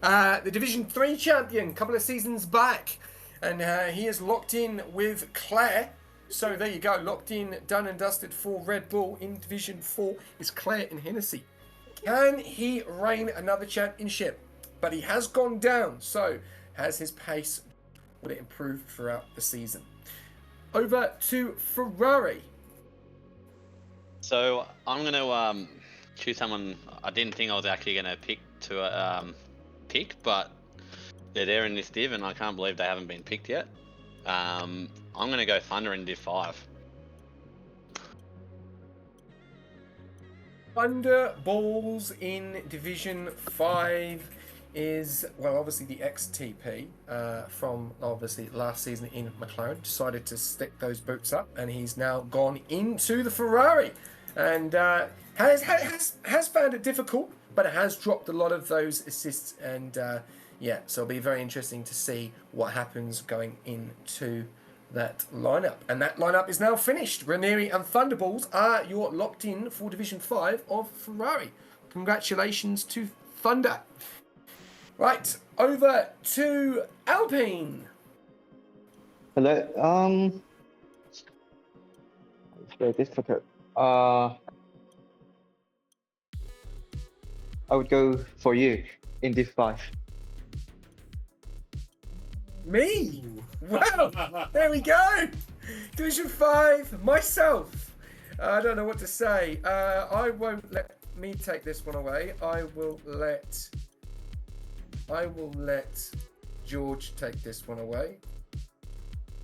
The Division 3 champion a couple of seasons back. And he is locked in with Claire. So there you go. Locked in, done and dusted for Red Bull in Division 4 is Claire and Hennessy. Can he reign another championship? But he has gone down. So has his pace, will it improve throughout the season? Over to Ferrari. So I'm going to choose someone I didn't think I was actually going to pick, but they're there in this div, and I can't believe they haven't been picked yet. I'm going to go Thunder in Div 5. Thunderballs in Division 5 is, well, obviously the XTP from obviously last season in McLaren. Decided to stick those boots up, and he's now gone into the Ferrari, and has found it difficult, but it has dropped a lot of those assists, and so it'll be very interesting to see what happens going into that lineup. And that lineup is now finished. Ranieri and Thunderballs are your locked in for Division 5 of Ferrari. Congratulations to Thunder. Right, over to Alpine. Hello. It's very difficult. I would go for you in Div 5. Me? Well, there we go. Division 5, myself. I don't know what to say. I won't let me take this one away. I will let George take this one away.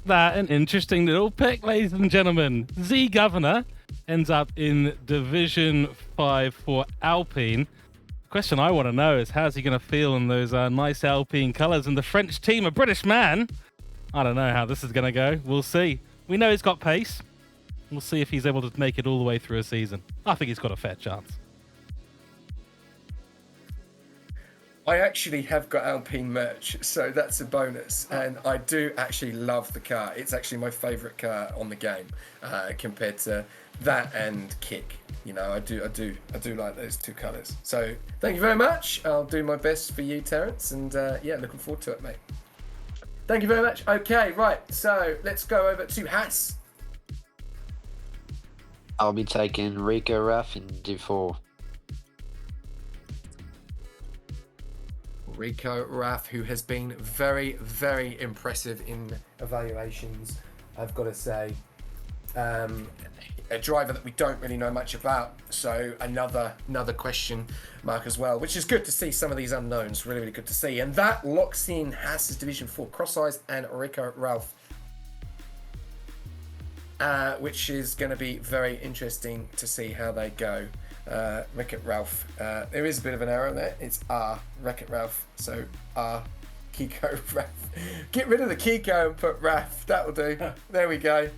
That an interesting little pick, ladies and gentlemen. Z Governor ends up in Division 5 for Alpine. The question I want to know is, how's he going to feel in those nice Alpine colours and the French team, a British man? I don't know how this is going to go. We'll see. We know he's got pace. We'll see if he's able to make it all the way through a season. I think he's got a fair chance. I actually have got Alpine merch, so that's a bonus, and I do actually love the car. It's actually my favourite car on the game, compared to that and Kick. You know, I do like those two colours. So thank you very much. I'll do my best for you, Terence, and looking forward to it, mate. Thank you very much. Okay, right. So let's go over to Haas. I'll be taking Rico Raff in Div 4. Rico Raff, who has been very, very impressive in evaluations, I've got to say. A driver that we don't really know much about, so another question mark as well, which is good to see some of these unknowns. Really, really good to see. And that locks in Haas's Division 4 Cross Eyes and Rico Ralph, which is going to be very interesting to see how they go. Wreck-It Ralph. There is a bit of an error there. It's R, Wreck-It Ralph. So R, Kiko Ralph. Get rid of the Kiko and put Ralph. That'll do. There we go.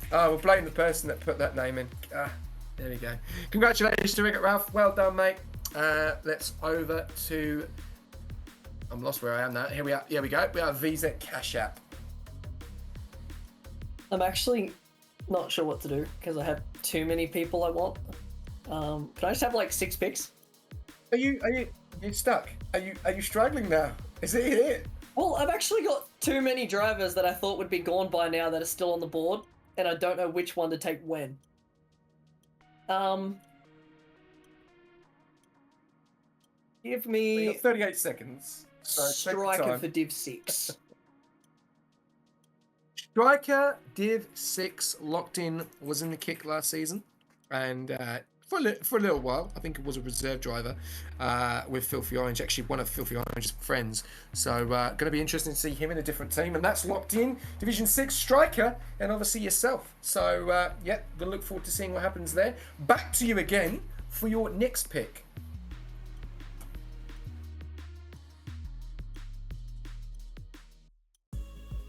We'll blame the person that put that name in. There we go. Congratulations to Wreck-It Ralph. Well done, mate. Let's over to... I'm lost where I am now. Here we are. Here we go. We have Visa Cash App. I'm actually not sure what to do because I have too many people I want. Can I just have like 6 picks? Are you stuck? Are you struggling now? Is it it? Well, I've actually got too many drivers that I thought would be gone by now that are still on the board, and I don't know which one to take when. Give me... Well, 38 seconds. So Striker for Div 6. Striker Div 6 locked in, was in the kick last season, and for a little while, I think it was a reserve driver with Filthy Orange, actually one of Filthy Orange's friends. So going to be interesting to see him in a different team, and that's locked in. Division 6 Striker, and obviously yourself. So yeah, going to look forward to seeing what happens there. Back to you again for your next pick.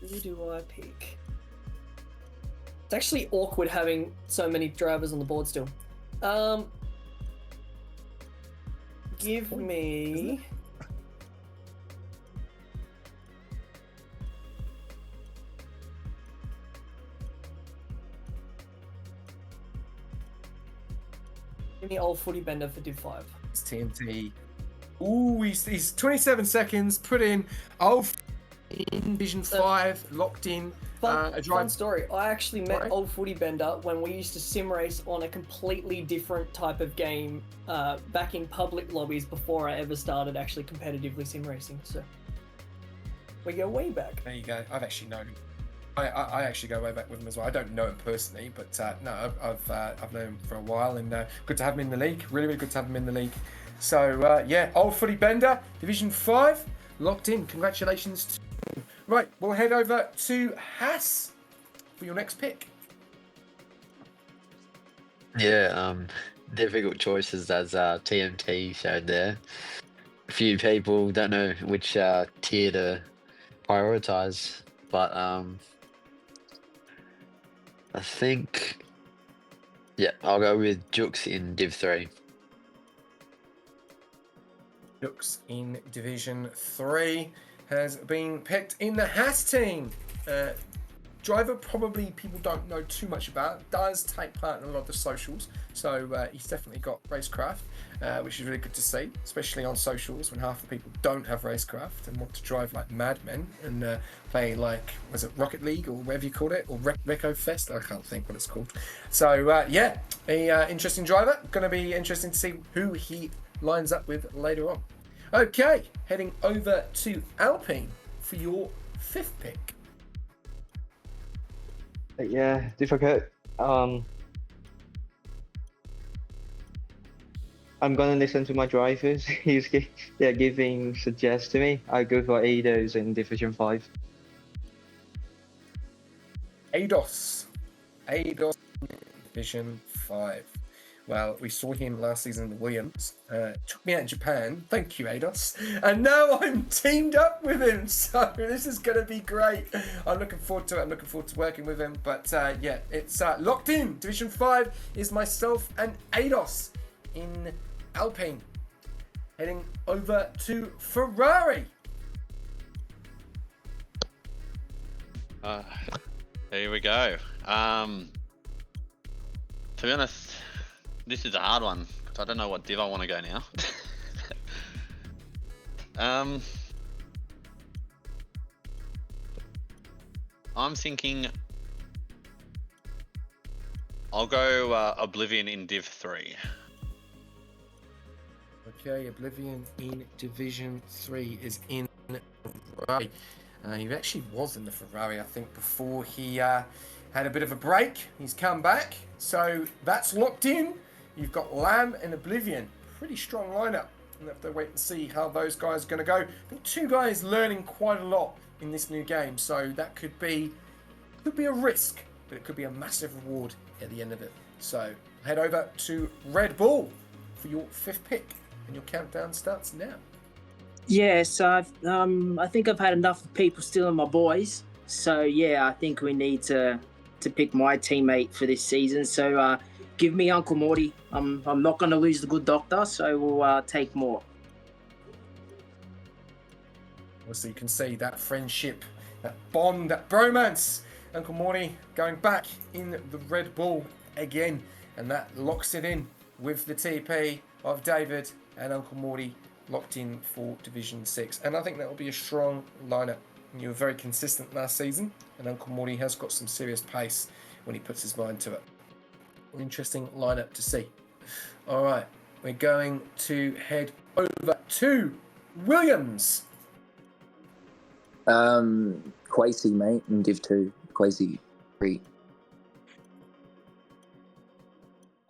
Who do I pick? It's actually awkward having so many drivers on the board still. Give me... Give me old footy bender for Div 5. It's TNT. Ooh, he's 27 seconds. Put in old in Division 5, locked in. Fun story. I actually met old footy bender when we used to sim race on a completely different type of game back in public lobbies before I ever started actually competitively sim racing. So we go way back. There you go. I've actually known him. I actually go way back with him as well. I don't know him personally, but no, I've known him for a while, and good to have him in the league. Really, really good to have him in the league. So yeah, old footy bender, Division 5, locked in. Congratulations to him. Right, we'll head over to Haas for your next pick. Yeah, difficult choices as TMT showed there. A few people don't know which tier to prioritize, but I think, yeah, I'll go with Jux in Div 3. Jux in Division 3 has been picked in the Haas team. Driver probably people don't know too much about, does take part in a lot of the socials, so he's definitely got racecraft, which is really good to see, especially on socials when half the people don't have racecraft and want to drive like madmen and play like, was it Rocket League or whatever you called it, or Reco Fest? I can't think what it's called. So yeah, a interesting driver. Going to be interesting to see who he lines up with later on. Okay, heading over to Alpine for your 5th pick. Yeah, difficult. I'm gonna listen to my drivers. They're giving suggestions to me. I go for Eidos in Division 5. Eidos Division 5. Well, we saw him last season in the Williams. Took me out in Japan. Thank you, Eidos. And now I'm teamed up with him. So this is going to be great. I'm looking forward to it. I'm looking forward to working with him. But yeah, it's locked in. Division 5 is myself and Eidos in Alpine. Heading over to Ferrari. Here we go. To be honest, this is a hard one because I don't know what div I want to go now. I'm thinking I'll go Oblivion in Div 3. Okay, Oblivion in Division 3 is in Ferrari. He actually was in the Ferrari, I think, before he had a bit of a break. He's come back, so that's locked in. You've got Lamb and Oblivion. Pretty strong lineup. We'll have to wait and see how those guys are going to go. I think two guys learning quite a lot in this new game, so that could be a risk, but it could be a massive reward at the end of it. So head over to Red Bull for your 5th pick, and your countdown starts now. Yeah, so I think I've had enough of people stealing my boys. So yeah, I think we need to pick my teammate for this season. So give me Uncle Morty. I'm not going to lose the good doctor, so we'll take more. So you can see that friendship, that bond, that bromance. Uncle Morty going back in the Red Bull again, and that locks it in with the TP of David and Uncle Morty locked in for Division 6. And I think that will be a strong lineup. You were very consistent last season, and Uncle Morty has got some serious pace when he puts his mind to it. An interesting lineup to see. All right, we're going to head over to Williams. Quasi, mate, in Div 2. Quasi Reet.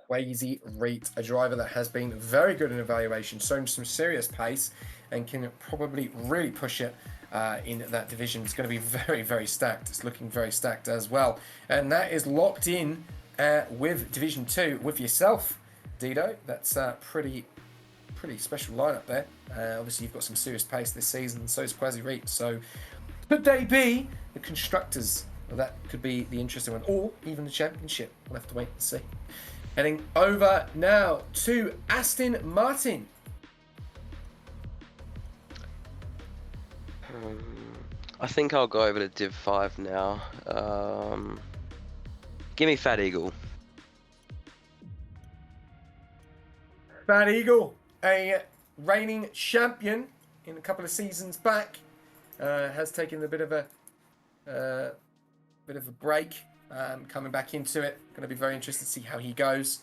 Quasi Reet, a driver that has been very good in evaluation, shown some serious pace, and can probably really push it in that division. It's going to be very, very stacked. It's looking very stacked as well. And that is locked in with Division 2 with yourself, Dido. That's a pretty special lineup there. Obviously, you've got some serious pace this season, and so is Quasi Reet. So could they be the constructors? Well, that could be the interesting one, or even the championship. We'll have to wait and see. Heading over now to Aston Martin. I think I'll go over to Div 5 now. Give me Fat Eagle. Fat Eagle, a reigning champion in a couple of seasons back, has taken a bit of a break, coming back into it. Going to be very interested to see how he goes.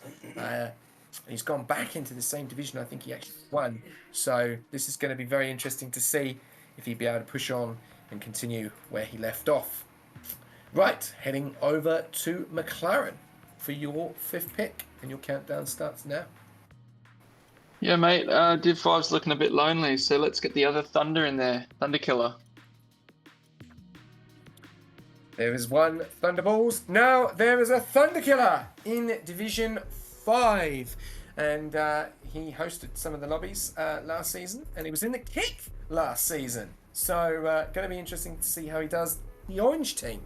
He's gone back into the same division I think he actually won. So this is going to be very interesting to see if he'd be able to push on and continue where he left off. Right, heading over to McLaren for your 5th pick, and your countdown starts now. Yeah, mate, Div 5's looking a bit lonely, so let's get the other Thunder in there. Thunder Killer. There is one Thunderballs. Now there is a Thunder Killer in Division 5. And he hosted some of the lobbies last season. And he was in the kick last season. So going to be interesting to see how he does the orange team.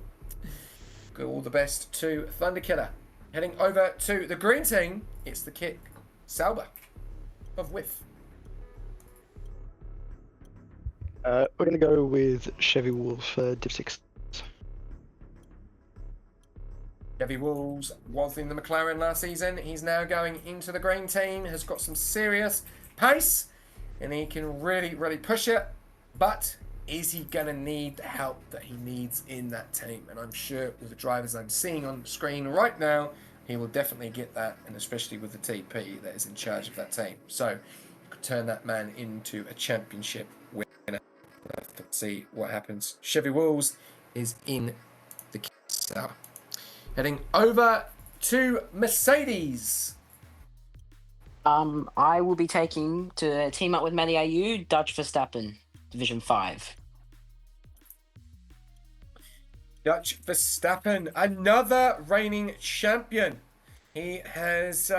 Go all the best to Thunder Killer. Heading over to the green team, it's the kick Sauber of Whiff. We're going to go with Chevy Wolf for Div 6. Chevy Wolves was in the McLaren last season. He's now going into the green team. Has got some serious pace, and he can really, really push it. But is he going to need the help that he needs in that team? And I'm sure with the drivers I'm seeing on the screen right now, he will definitely get that, and especially with the TP that is in charge of that team. So you could turn that man into a championship winner. We'll have to see what happens. Chevy Wolves is in the Kickstarter. Heading over to Mercedes. I will be taking to team up with Matty AU, Dutch Verstappen, Division 5. Dutch Verstappen, another reigning champion. He has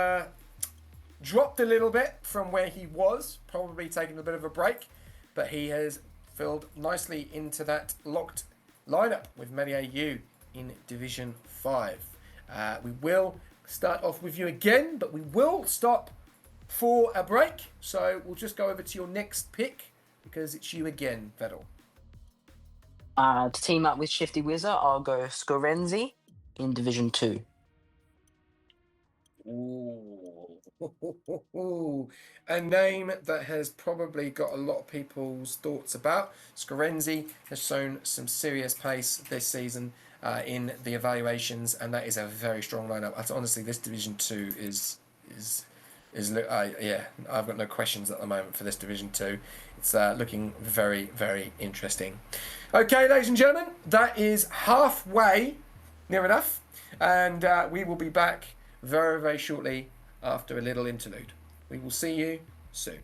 dropped a little bit from where he was, probably taking a bit of a break, but he has filled nicely into that locked lineup with Matty AU in Division 5. We will start off with you again, but we will stop for a break. So we'll just go over to your next pick because it's you again, Vettel. To team up with Shifty Wizard, I'll go Scorenzi in Division 2. Ooh. A name that has probably got a lot of people's thoughts about. Scorenzi has shown some serious pace this season. in the evaluations, and that is a very strong lineup. Honestly, this Division 2 is yeah, I've got no questions at the moment for this Division 2. It's looking very, very interesting. Okay, ladies and gentlemen, that is halfway, near enough, and we will be back very, very shortly after a little interlude. We will see you soon.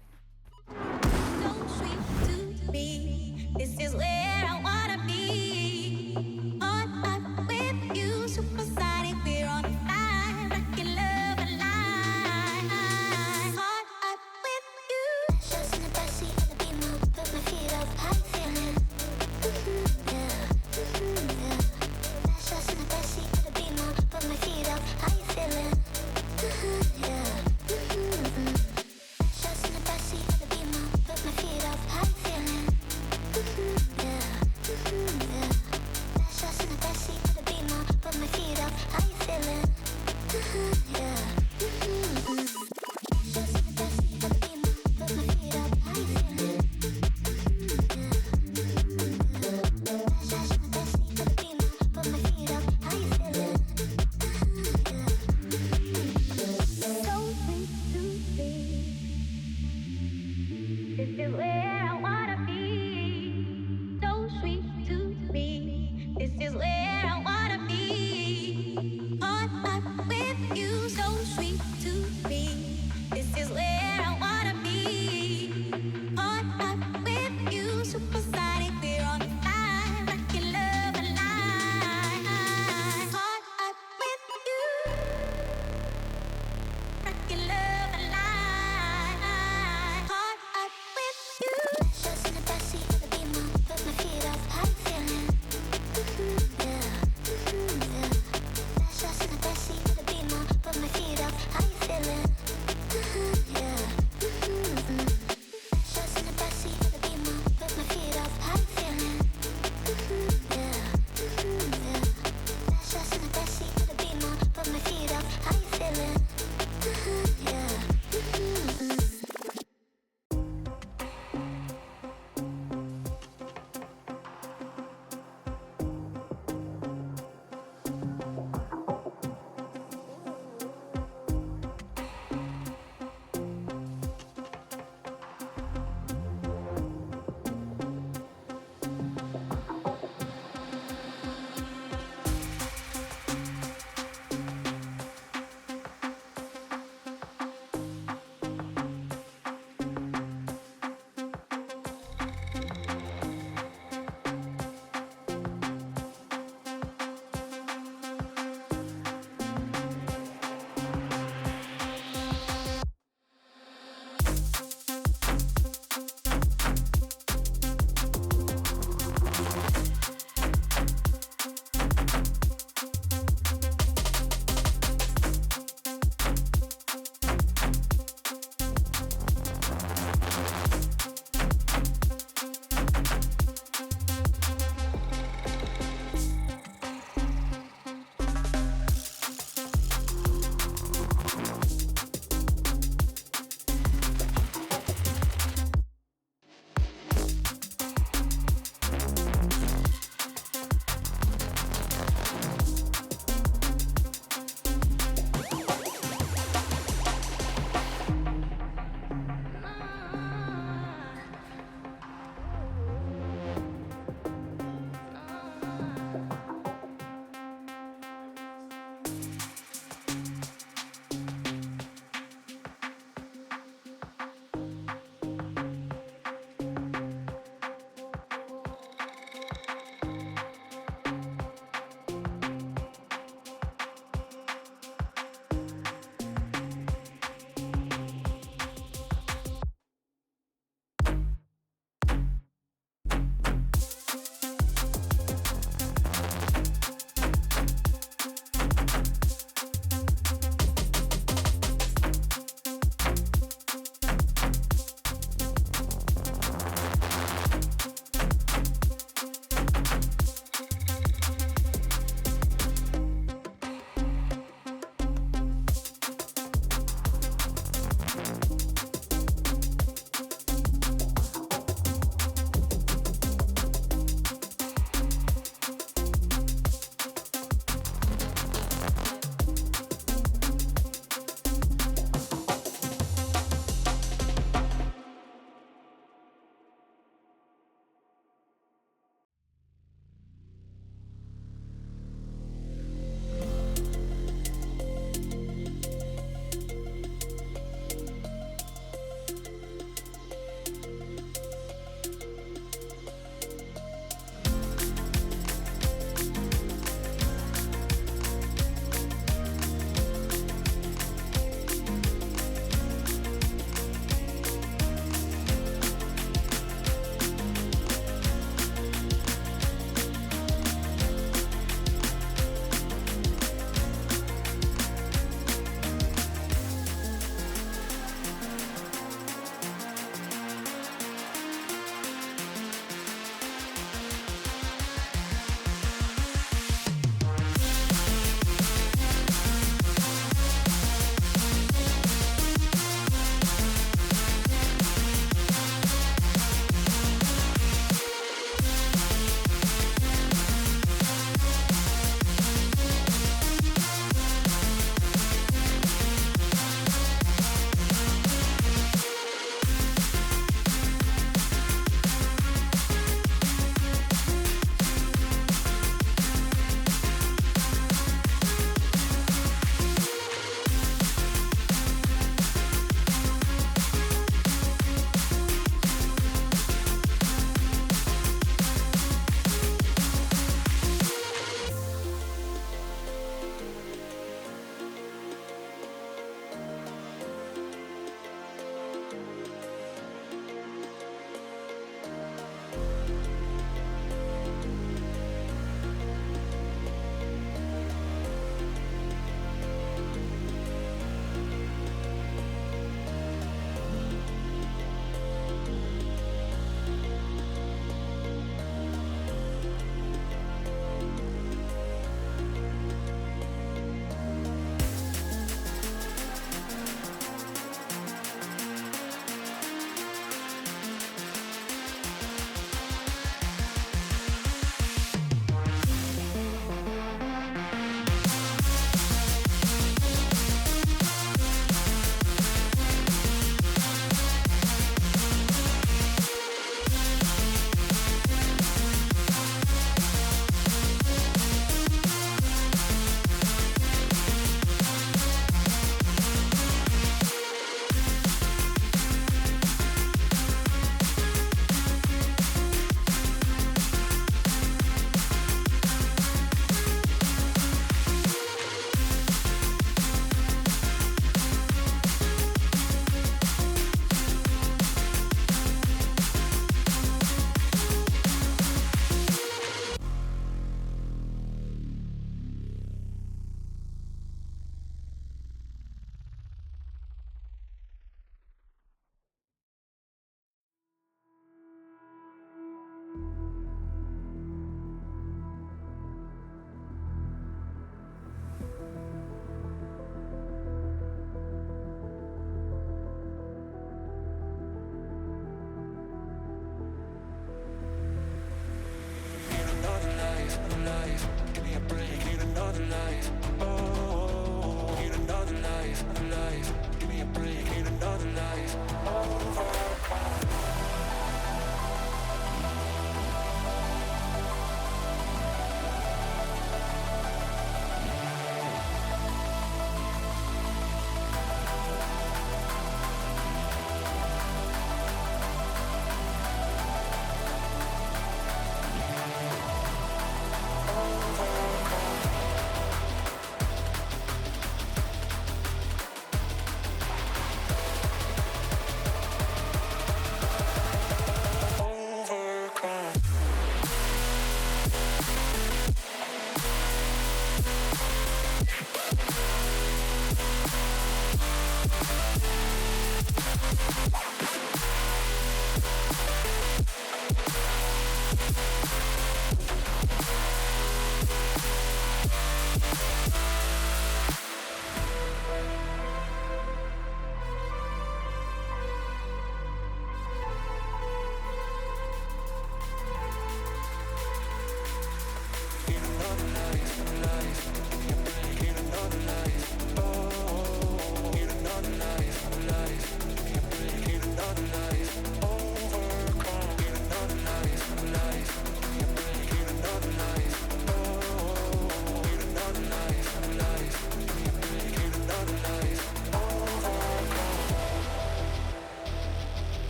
This is where I wanna be. On up with you, supersonic. We're on fire, rockin' love alive. On up with you. Shots in the backseat of the Beamer, put my feet up. How you feeling? Yeah. Shots in the backseat of the Beamer, put my feet up. How you feeling? Yeah. Shots in the backseat of the Beamer, put my feet up. How you feeling? Yeah. Shots in the backseat of the Beamer, put my feet up. How you feeling? Yeah. Shots in the backseat of the Beamer, put my feet up. How you feeling? Shots in the backseat of the Beamer, put my feet up. How you feeling? So sweet to be. This is where I wanna be. So sweet to be. This is where I wanna be. On up with you. So sweet to be. This is where I wanna be. On up with you. Supersonic. We're on fire. Rockin' love alive. On up with you. Rockin' love alive. On up with you. Shots in the backseat of the Beamer, put my feet up. How you feeling? Yeah.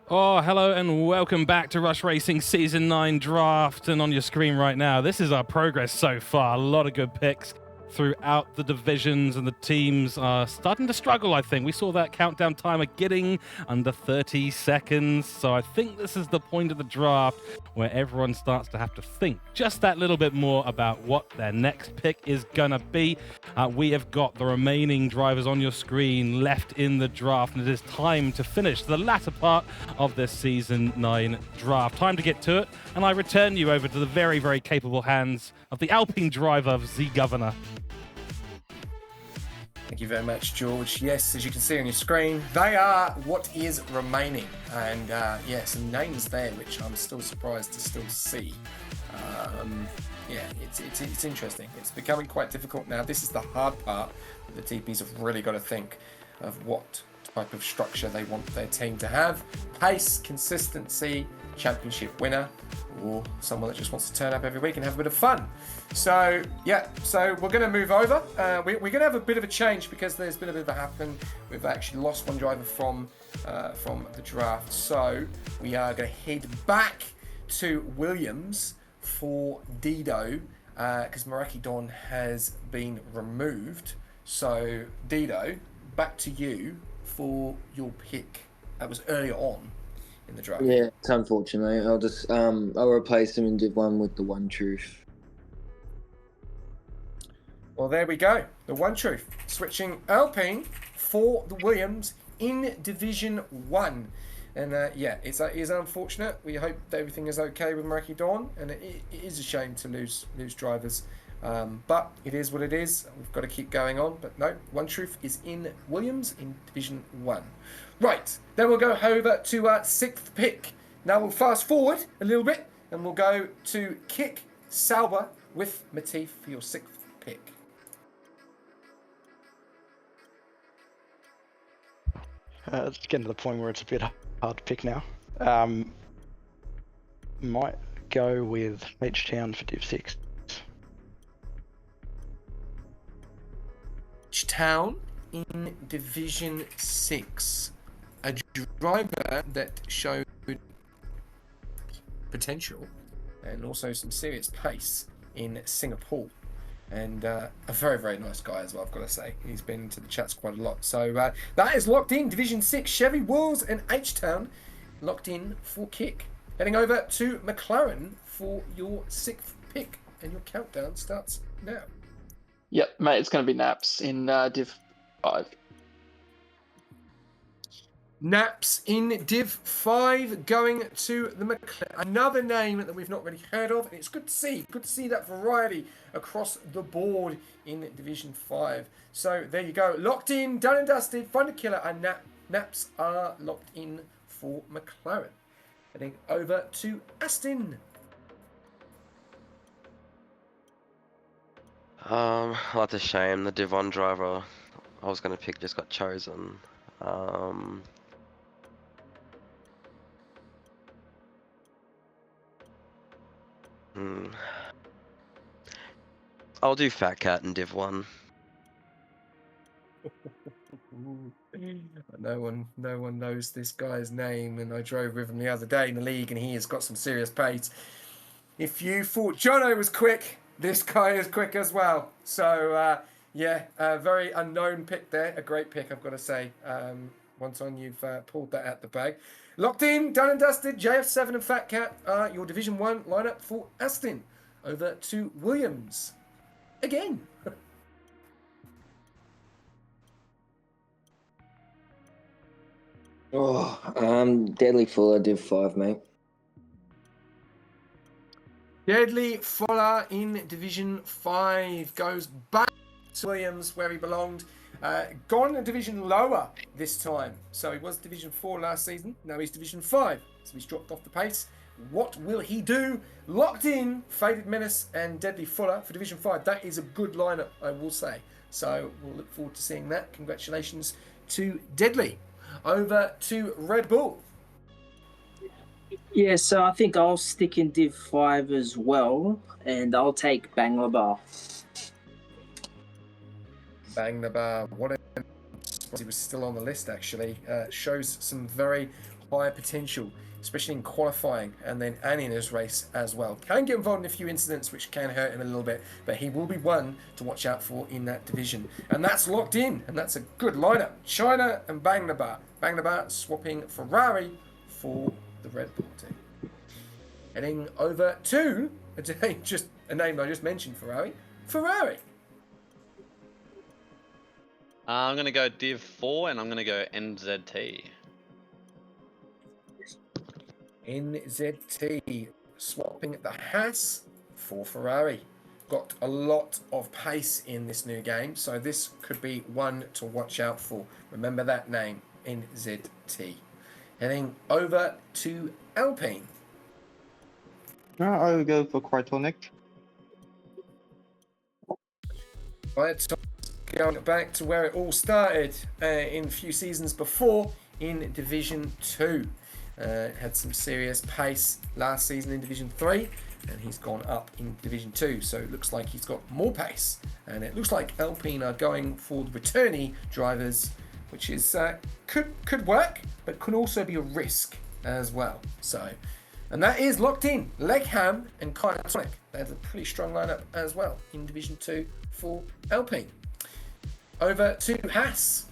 Oh, hello and welcome back to Rush Racing Season 9 Draft. And on your screen right now, this is our progress so far. A lot of good picks throughout the divisions, and the teams are starting to struggle, I think. We saw that countdown timer getting under 30 seconds. So I think this is the point of the draft where everyone starts to have to think just that little bit more about what their next pick is going to be. We have got the remaining drivers on your screen left in the draft, and it is time to finish the latter part of this Season 9 draft. Time to get to it, and I return you over to the very, very capable hands of the Alpine driver, the Governor. Thank you very much, George. Yes, as you can see on your screen, they are what is remaining. And yeah, some names there, which I'm still surprised to still see. Yeah, it's interesting. It's becoming quite difficult now. This is the hard part. The TPs have really got to think of what type of structure they want their team to have. Pace, consistency, championship winner, or someone that just wants to turn up every week and have a bit of fun. So yeah, so we're going to move over. We're going to have a bit of a change because there's been a bit of a happen. We've actually lost one driver from the draft. So we are going to head back to Williams for Dido because Meraki Don has been removed. So Dido, back to you for your pick. That was earlier on in the draft. Yeah, it's unfortunate. I'll just I'll replace him in Div 1 with the One Truth. Well, there we go. The One Truth. Switching Alpine for the Williams in Division 1. And yeah, it is unfortunate. We hope that everything is okay with Meraki Dawn. And it is a shame to lose drivers But it is what it is. We've got to keep going on. But no, One Truth is in Williams in Division 1. Right, then we'll go over to 6th pick. Now we'll fast forward a little bit and we'll go to Kick Sauber with Matif for your 6th pick. It's getting to the point where it's a bit hard to pick now. Might go with H-Town for Div 6. H-Town in Division 6. A driver that showed potential and also some serious pace in Singapore. And a very, very nice guy as well, I've got to say. He's been to the chats quite a lot. So that is locked in. Division 6, Chevy Wolves and H-Town locked in for Kick. Heading over to McLaren for your 6th pick. And your countdown starts now. Yep, mate, it's going to be Naps in Div 5. Naps in Div 5 going to the McLaren. Another name that we've not really heard of. And it's good to see. Good to see that variety across the board in Division 5. So there you go. Locked in, done and dusted. Thunder Killer and Naps are locked in for McLaren. Heading over to Aston. That's a shame. The Div 1 driver I was going to pick just got chosen. I'll do Fat Cat in Div 1. No one knows this guy's name, and I drove with him the other day in the league, and he has got some serious pace. If you thought Jono was quick, this guy is quick as well. So yeah, a very unknown pick there. A great pick, I've got to say. Once on, you've pulled that out the bag. Locked in, done and dusted. JF7 and Fat Cat are your Division 1 lineup for Aston. Over to Williams. Again. Deadly Fuller, Div 5, mate. Deadly Fuller in Division 5 goes back to Williams where he belonged. Gone a division lower this time. So he was Division 4 last season. Now he's Division 5. So he's dropped off the pace. What will he do? Locked in, Faded Menace and Deadly Fuller for Division 5. That is a good lineup, I will say. So we'll look forward to seeing that. Congratulations to Deadly. Over to Red Bull. Yeah, so I think I'll stick in Div 5 as well, and I'll take Banglabar. Banglabar, what a... He was still on the list, actually. Shows some very high potential, especially in qualifying, and then in his race as well. Can get involved in a few incidents which can hurt him a little bit, but he will be one to watch out for in that division. And that's locked in, and that's a good lineup. China and Banglabar. Banglabar swapping Ferrari for the Red Bull team. Heading over to just a name I just mentioned, Ferrari. I'm going to go Div 4 and I'm going to go NZT. NZT swapping the Haas for Ferrari. Got a lot of pace in this new game, so this could be one to watch out for. Remember that name, NZT. Heading over to Alpine. I'll go for Crytonic. Right, going back to where it all started in a few seasons before in Division 2. Had some serious pace last season in Division 3, and he's gone up in Division 2, so it looks like he's got more pace. And it looks like Alpine are going for the returnee drivers, which is could work, but could also be a risk as well. So, and that is locked in. Legham and Kytonic. That's a pretty strong lineup as well in Division 2 for Alpine. Over to Haas.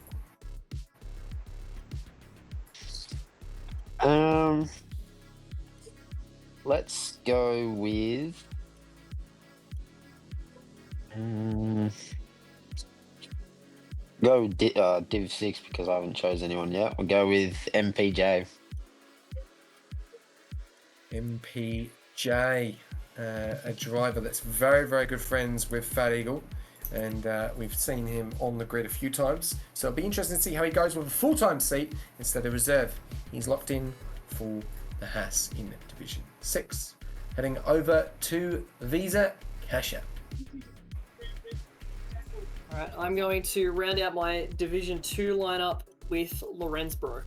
Let's go with go with Div 6 because I haven't chosen anyone yet. We'll go with MPJ. MPJ. a driver that's very, very good friends with Fat Eagle, and we've seen him on the grid a few times. So it'll be interesting to see how he goes with a full-time seat instead of reserve. He's locked in for the Haas in Division 6. Heading over to Visa Cash App. All right, I'm going to round out my Division 2 lineup with Lorenzbro.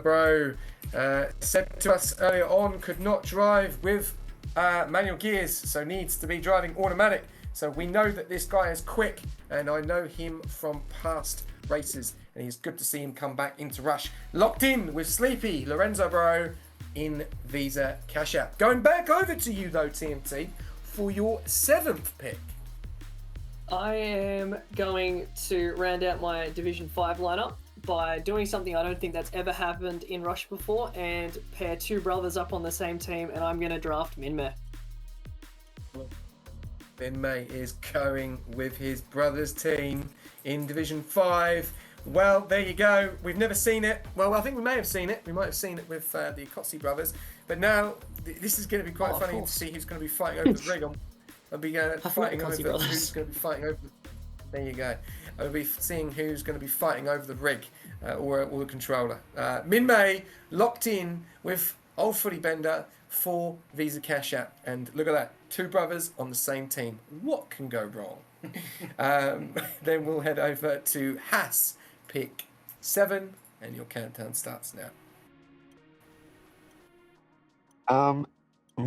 Bro, said to us earlier on, could not drive with manual gears, so needs to be driving automatic. So we know that this guy is quick, and I know him from past races, and it's good to see him come back into Rush. Locked in with Sleepy, Lorenzo Bro in Visa Cash App. Going back over to you though, TMT, for your 7th pick. I am going to round out my Division 5 lineup by doing something I don't think that's ever happened in Rush before, and pair 2 brothers up on the same team, and I'm going to draft Minmay. Minmay is going with his brother's team in Division 5. Well, there you go. We've never seen it. Well, I think we may have seen it. We might have seen it with the Akotsi brothers. But now, this is going to be quite funny to see who's going to be fighting over the rig. I'll be fighting over who's going to be fighting over... There you go. I'll be seeing who's going to be fighting over the rig or the controller. Minmay locked in with Old Footy Bender for Visa Cash App. And look at that. 2 brothers on the same team. What can go wrong? Then we'll head over to Haas, pick 7, and your countdown starts now. I'm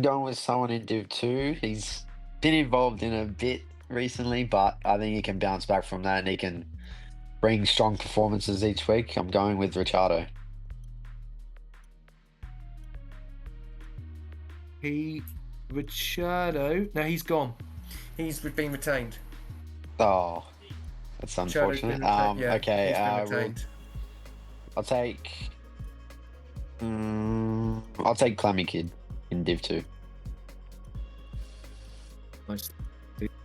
going with someone in Div 2. He's been involved in a bit recently, but I think he can bounce back from that and he can bring strong performances each week. I'm going with Ricciardo. Ricciardo. No, he's gone. He's been retained. Oh, that's unfortunate. Okay, I'll take Clammy Kid in Div 2. Nice.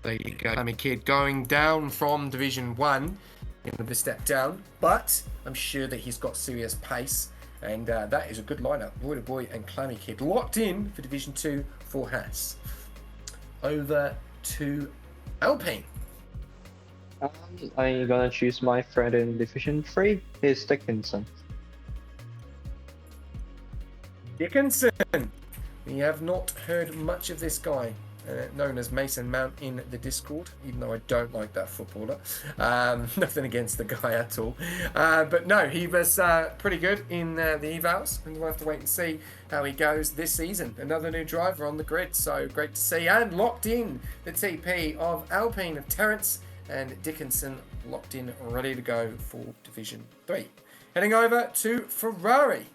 There you go. Clammy Kid going down from Division 1 in the step down, but I'm sure that he's got serious pace, and that is a good lineup. Roy the Boy and Clammy Kid locked in for Division 2 for Haas. Over to Alpine. I'm gonna choose my friend in Division 3. He's Dickinson. Dickinson. We have not heard much of this guy, known as Mason Mount in the Discord, even though I don't like that footballer. Nothing against the guy at all. But no, he was pretty good in the evals, and we'll have to wait and see how he goes this season. Another new driver on the grid, so great to see. And locked in the TP of Alpine of Terrence, and Dickinson locked in, ready to go for Division 3. Heading over to Ferrari.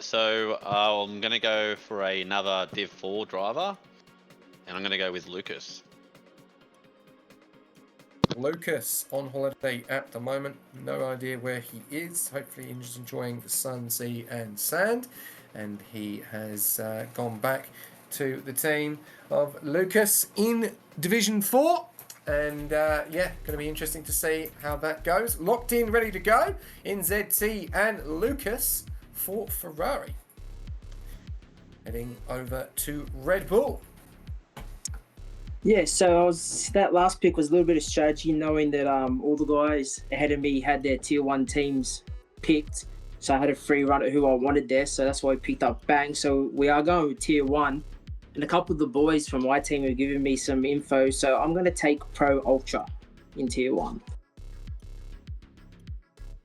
So I'm going to go for another Div 4 driver, and I'm going to go with Lucas. Lucas on holiday at the moment. No idea where he is. Hopefully he's enjoying the sun, sea and sand. And he has gone back to the team of Lucas in Division 4. And going to be interesting to see how that goes. Locked in, ready to go in ZT and Lucas for Ferrari. Heading over to Red Bull. Yeah, so that last pick was a little bit of strategy, knowing that all the guys ahead of me had their tier 1 teams picked. So I had a free run at who I wanted there, so that's why I picked up Bang. So we are going with tier 1. And a couple of the boys from my team have given me some info, so I'm going to take Pro Ultra in tier 1.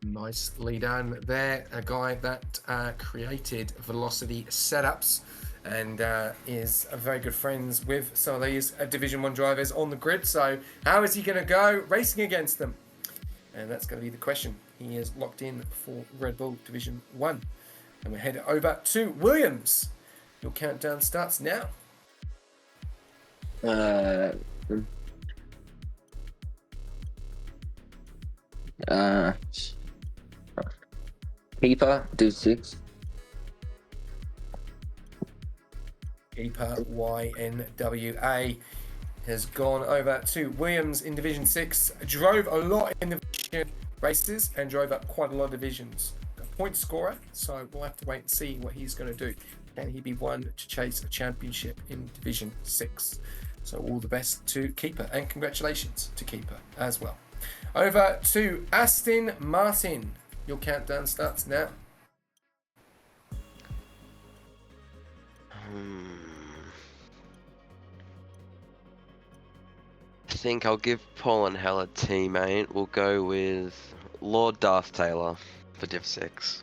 Nice lead on there. A guy that created Velocity Setups and is very good friends with some of these Division 1 drivers on the grid. So how is he going to go racing against them? And that's going to be the question. He is locked in for Red Bull Division 1. And we head over to Williams. Your countdown starts now. Keeper, do 6. Keeper YNWA has gone over to Williams in Division 6. Drove a lot in the division races and drove up quite a lot of divisions. point scorer, so we'll have to wait and see what he's going to do. Can he be one to chase a championship in Division 6? So all the best to Keeper, and congratulations to Keeper as well. Over to Aston Martin. Your countdown starts now. I think I'll give Paul and Hell a teammate. We'll go with Lord Darth Taylor for Div 6.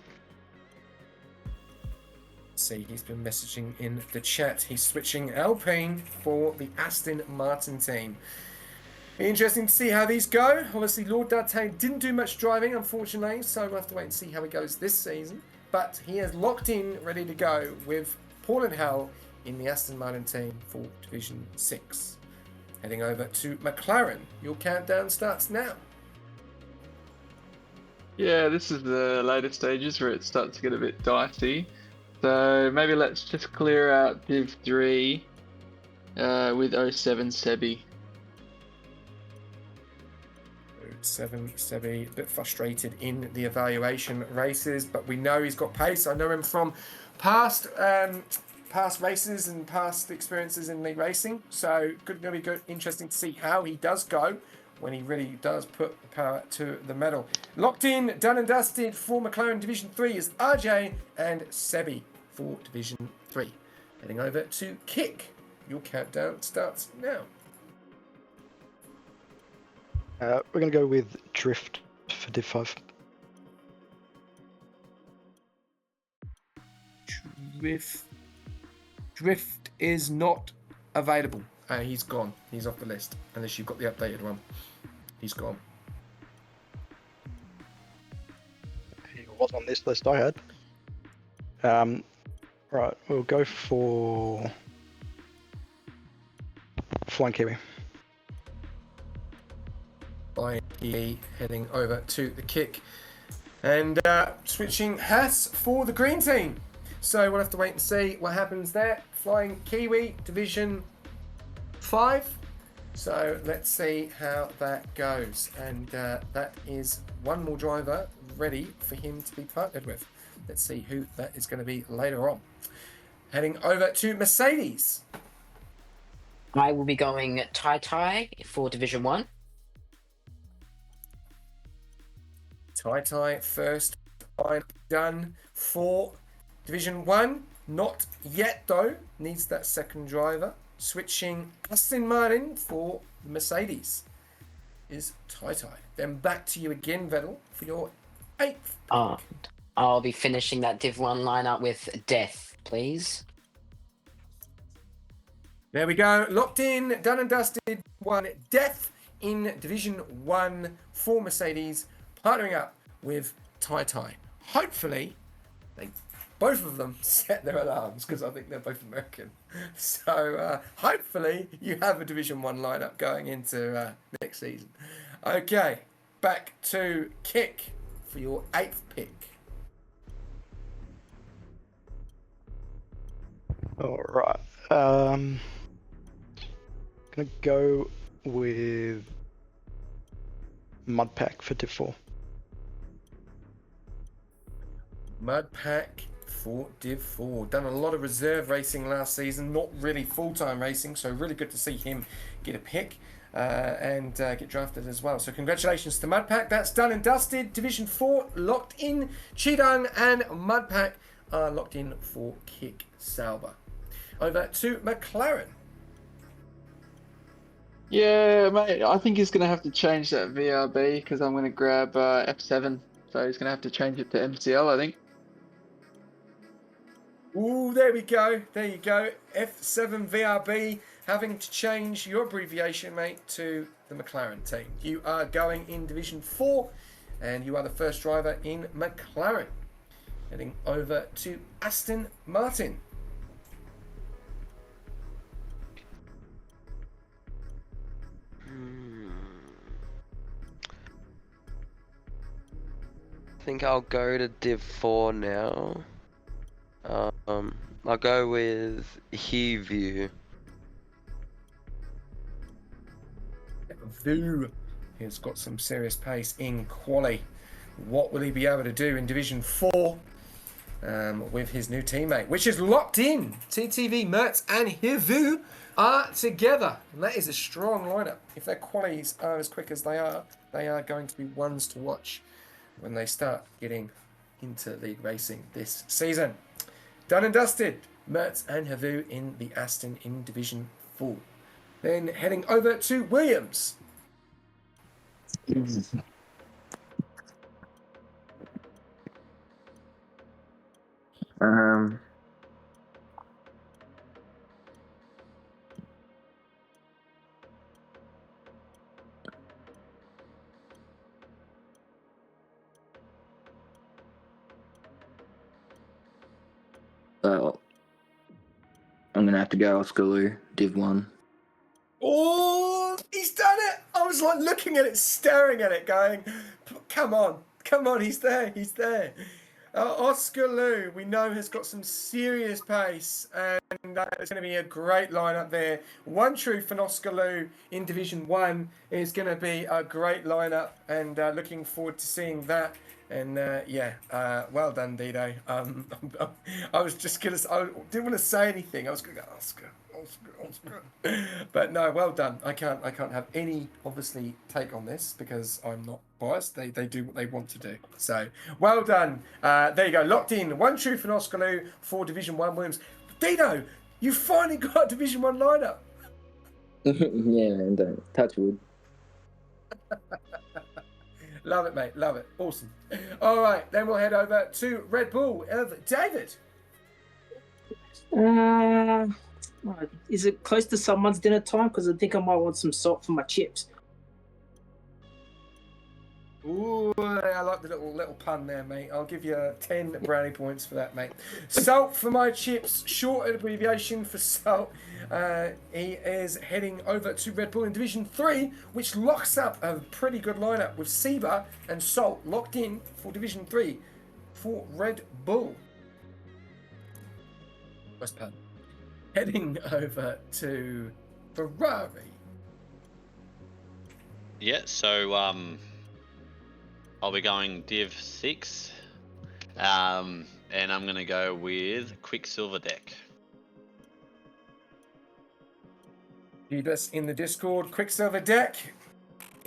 See, he's been messaging in the chat. He's switching Alpine for the Aston Martin team. Be interesting to see how these go. Obviously, Lord D'Artagnan didn't do much driving, unfortunately, so we'll have to wait and see how he goes this season. But he is locked in, ready to go with Paul and Hal in the Aston Martin team for Division 6. Heading over to McLaren. Your countdown starts now. Yeah, this is the later stages where it starts to get a bit dicey. So maybe let's just clear out Div 3 with 07 Sebi. 07 Sebi, a bit frustrated in the evaluation races, but we know he's got pace. I know him from past races and past experiences in league racing, so going to be good, interesting to see how he does go when he really does put the power to the metal. Locked in, done and dusted for McLaren Division 3 is RJ and Sebi for Division 3. Heading over to Kick. Your countdown starts now. We're going to go with Drift for Div 5. Drift is not available. He's gone. He's off the list. Unless you've got the updated one. He's gone. He was on this list I had. Right, we'll go for Flying Kiwi. Kiwi heading over to the Kick. And switching Haas for the green team. So we'll have to wait and see what happens there. Flying Kiwi, Division 5. So let's see how that goes. And that is one more driver ready for him to be partnered with. Let's see who that is going to be later on. Heading over to Mercedes. I will be going Tai for Division 1. Tai first line done for Division 1. Not yet though. Needs that second driver. Switching Aston Martin for Mercedes is Tai. Then back to you again, Vettel, for your 8th. I'll be finishing that Div 1 lineup with Death, please. There we go. Locked in, done and dusted. One Death in Division 1 for Mercedes, partnering up with Tai. Hopefully, both of them set their alarms because I think they're both American. So hopefully you have a Division 1 lineup going into next season. Okay, back to Kick for your 8th pick. All right. Gonna go with Mudpack for Div 4. Mudpack for Div 4. Done a lot of reserve racing last season, not really full-time racing, so really good to see him get a pick and get drafted as well. So congratulations to Mudpack. That's done and dusted. Division 4 locked in. Chidang and Mudpack are locked in for Kick Sauber. Over to McLaren. Yeah, mate, I think he's going to have to change that VRB because I'm going to grab F7. So he's going to have to change it to MCL, I think. Ooh, there we go. There you go. F7 VRB, having to change your abbreviation, mate, to the McLaren team. You are going in Division 4, and you are the first driver in McLaren. Heading over to Aston Martin. I think I'll go to Div 4 now. I'll go with View. Vu has got some serious pace in quali. what will he be able to do in Division 4 with his new teammate, which is locked in. TTV, Mertz, and Hivu are together. And that is a strong lineup. If their qualities are as quick as they are going to be ones to watch when they start getting into league racing this season. Done and dusted. Mertz and Hivu in the Aston in Division 4. Then heading over to Williams. Well, I'm going to have to go Oscar Div 1. Oh, he's done it! I was like looking at it, staring at it, going, come on, he's there. Oscar Lou, we know, has got some serious pace, and it's going to be a great lineup there. One Truth and Oscar Lou in Division 1 is going to be a great lineup, and looking forward to seeing that. And well done, Dido. I was just going to, I didn't want to say anything. I was going to go, Oscar. But no, well done. I can't have any, obviously, take on this because I'm not biased. They do what they want to do. So well done. There you go. Locked in. One Truth and Oscar Lou for Division 1 Williams. Dido, you finally got a Division 1 lineup. Yeah, man, don't touch wood. Love it, mate. Love it. Awesome. All right, then we'll head over to Red Bull. David. Is it close to someone's dinner time? Because I think I might want some salt for my chips. Ooh, I like the little pun there, mate. I'll give you 10 brownie points for that, mate. Salt for my chips, short abbreviation for salt. He is heading over to Red Bull in Division 3, which locks up a pretty good lineup with Seba and Salt locked in for Division 3 for Red Bull. West pun. Heading over to Ferrari. Yeah, so I'll be going Div 6, and I'm going to go with Quicksilver Deck. Us in the Discord, Quicksilver Deck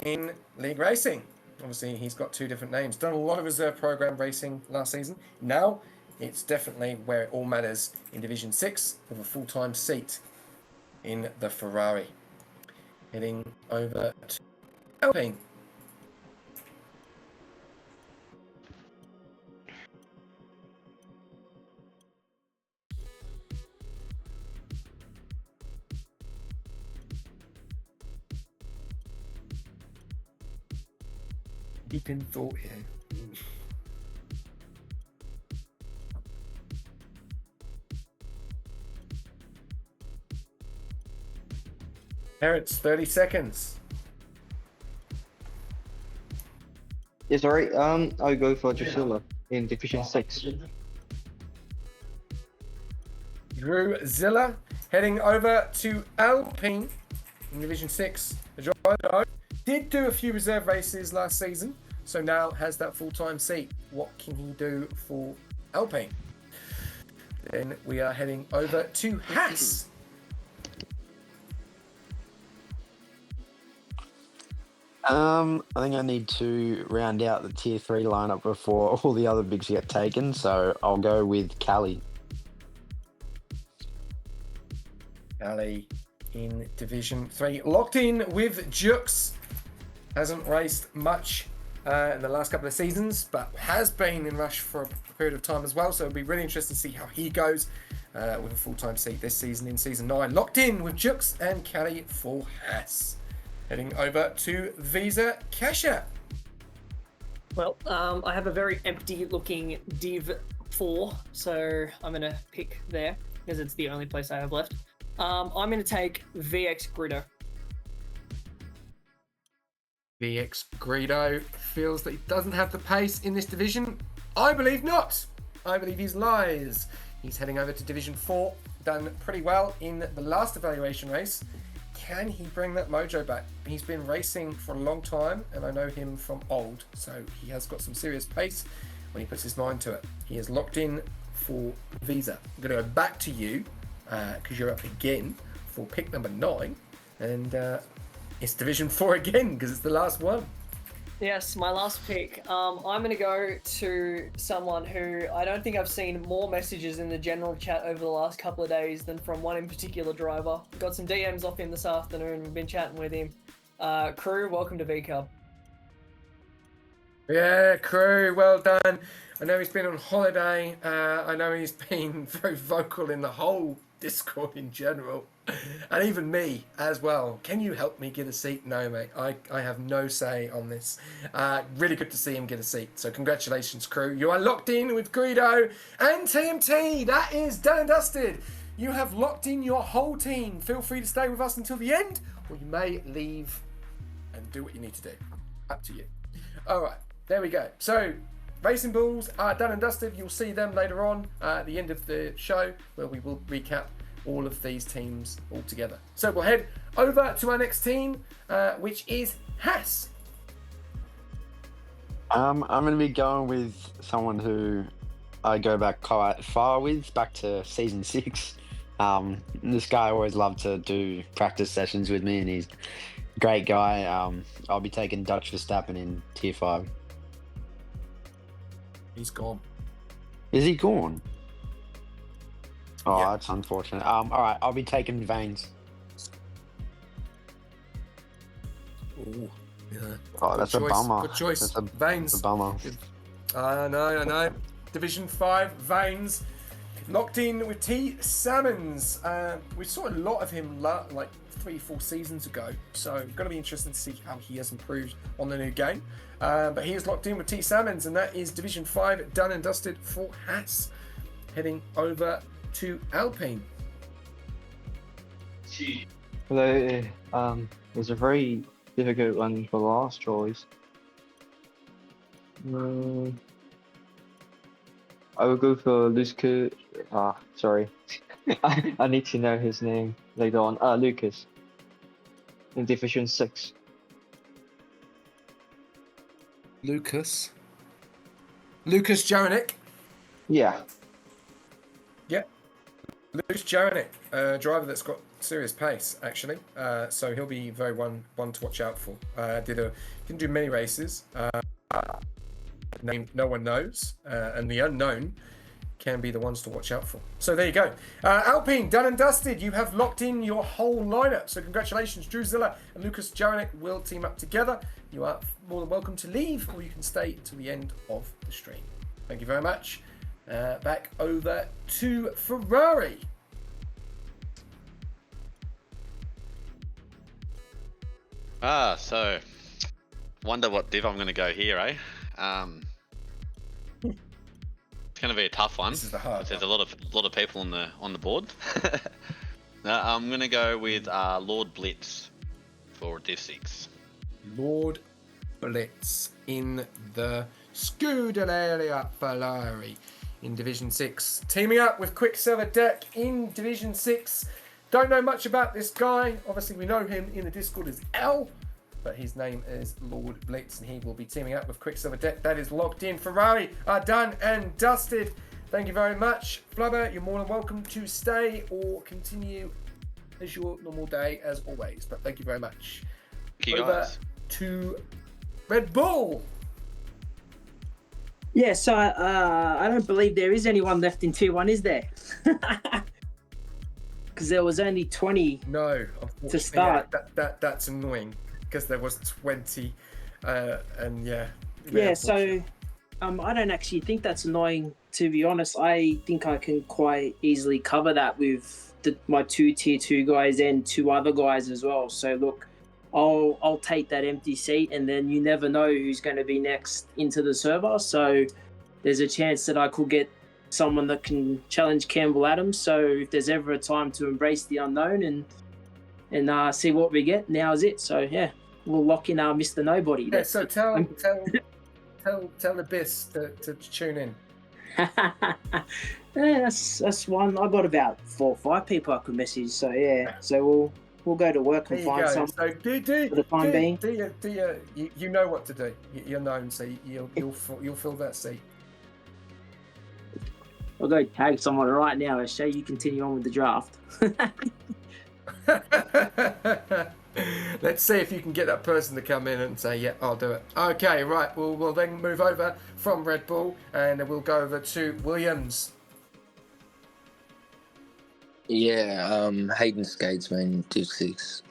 in League Racing. Obviously, he's got two different names. Done a lot of reserve program racing last season. Now, it's definitely where it all matters in Division 6 with a full-time seat in the Ferrari. Heading over to Alpine. Deep in thought here. Terrence, 30 seconds. Yeah, sorry. I'll go for Drusilla in Division 6. Drew Zilla heading over to Alpine in Division 6. The driver did do a few reserve races last season, so now has that full-time seat. What can he do for Alpine? Then we are heading over to Haas. I think I need to round out the tier 3 lineup before all the other bigs get taken, so I'll go with Callie. Callie in Division 3. Locked in with Jux. Hasn't raced much in the last couple of seasons, but has been in Rush for a period of time as well, so it'll be really interesting to see how he goes with a full-time seat this season in Season 9. Locked in with Jux and Callie for Haas. Heading over to Visa Kasha. Well, I have a very empty-looking Div 4, so I'm going to pick there, because it's the only place I have left. I'm going to take VX Grido. VX Greedo feels that he doesn't have the pace in this division. I believe not. I believe he's lies. He's heading over to Division 4. Done pretty well in the last evaluation race. can he bring that mojo back? He's been racing for a long time, and I know him from old, so he has got some serious pace when he puts his mind to it. He is locked in for Visa. I'm going to go back to you because you're up again for pick number 9, and it's Division 4 again because it's the last one. Yes, my last pick. I'm going to go to someone who I don't think I've seen more messages in the general chat over the last couple of days than from one in particular driver. Got some DMs off him this afternoon. We've been chatting with him. Crew, welcome to V-Cup. Yeah, Crew, well done. I know he's been on holiday. I know he's been very vocal in the whole Discord in general. And even me as well. Can you help me get a seat? No, mate. I have no say on this. Really good to see him get a seat. So congratulations, Crew. You are locked in with Greedo and TMT. That is done and dusted. You have locked in your whole team. Feel free to stay with us until the end, or you may leave and do what you need to do. Up to you. All right. There we go. So Racing Bulls are done and dusted. You'll see them later on at the end of the show, where we will recap all of these teams all together. So we'll head over to our next team, which is Haas. I'm going to be going with someone who I go back quite far with, back to season 6. This guy always loved to do practice sessions with me, and he's a great guy. I'll be taking Dutch Verstappen in Tier 5. He's gone. Is he gone? Oh, Yeah. that's unfortunate. All right, I'll be taking Veins. Ooh, yeah. Oh, that's Good a choice. bummer. Good choice. That's a Veins. bummer. I know. Division 5, Veins. Locked in with T. Salmons. We saw a lot of him like 3-4 seasons ago, so going to be interesting to see how he has improved on the new game. But he is locked in with T. Salmons, and that is Division 5 done and dusted for Haas. Heading over to Alpine. Hello. It was a very difficult one for last choice. I will go for Lucas. Sorry. I need to know his name later on. Lucas. In Division 6. Lucas Jaranek. Yeah. Yep. Lucas Jaranek, a driver that's got serious pace, actually. So he'll be very one to watch out for. Didn't do many races. Name no one knows, and the unknown can be the ones to watch out for. So there you go. Alpine, done and dusted. You have locked in your whole lineup. So congratulations. Drew Zilla and Lucas Jaranek will team up together. You are more than welcome to leave, or you can stay to the end of the stream. Thank you very much. Back over to Ferrari. So wonder what div I'm going to go here, eh? It's going to be a tough one. This is the hard There's a lot of people on the board. No, I'm going to go with Lord Blitz for Div 6. Lord Blitz in the Scuderia Ferrari in Division 6. Teaming up with Quicksilver Deck in Division 6. Don't know much about this guy. Obviously, we know him in the Discord as L, but his name is Lord Blitz, and he will be teaming up with Quicksilver Deck. That is locked in. Ferrari are done and dusted. Thank you very much. Flubber, you're more than welcome to stay or continue as your normal day as always. But thank you very much. Thank you, Over guys. to Red Bull. Yeah, so I don't believe there is anyone left in Tier 1, is there? Because there was only 20 to start. Yeah, that's annoying because there was 20, and yeah. Yeah, so I don't actually think that's annoying, to be honest. I think I can quite easily cover that with my 2 Tier 2 guys and 2 other guys as well. So look, I'll take that empty seat, and then you never know who's going to be next into the server. So there's a chance that I could get someone that can challenge Campbell Adams. So if there's ever a time to embrace the unknown and see what we get, now is it. So yeah, we'll lock in our Mr. Nobody. Yeah, so tell the Biss to tune in. Yeah, that's one. I got about 4 or 5 people I could message. So yeah, so We'll go to work There and you find go. some So for the time being. You know what to do. You're known, so you'll fill that seat. I'll go tag someone right now and show you continue on with the draft. Let's see if you can get that person to come in and say, yeah, I'll do it. Okay, right. We'll then move over from Red Bull and we'll go over to Williams. Yeah, Hayden Skates, man, Div 6.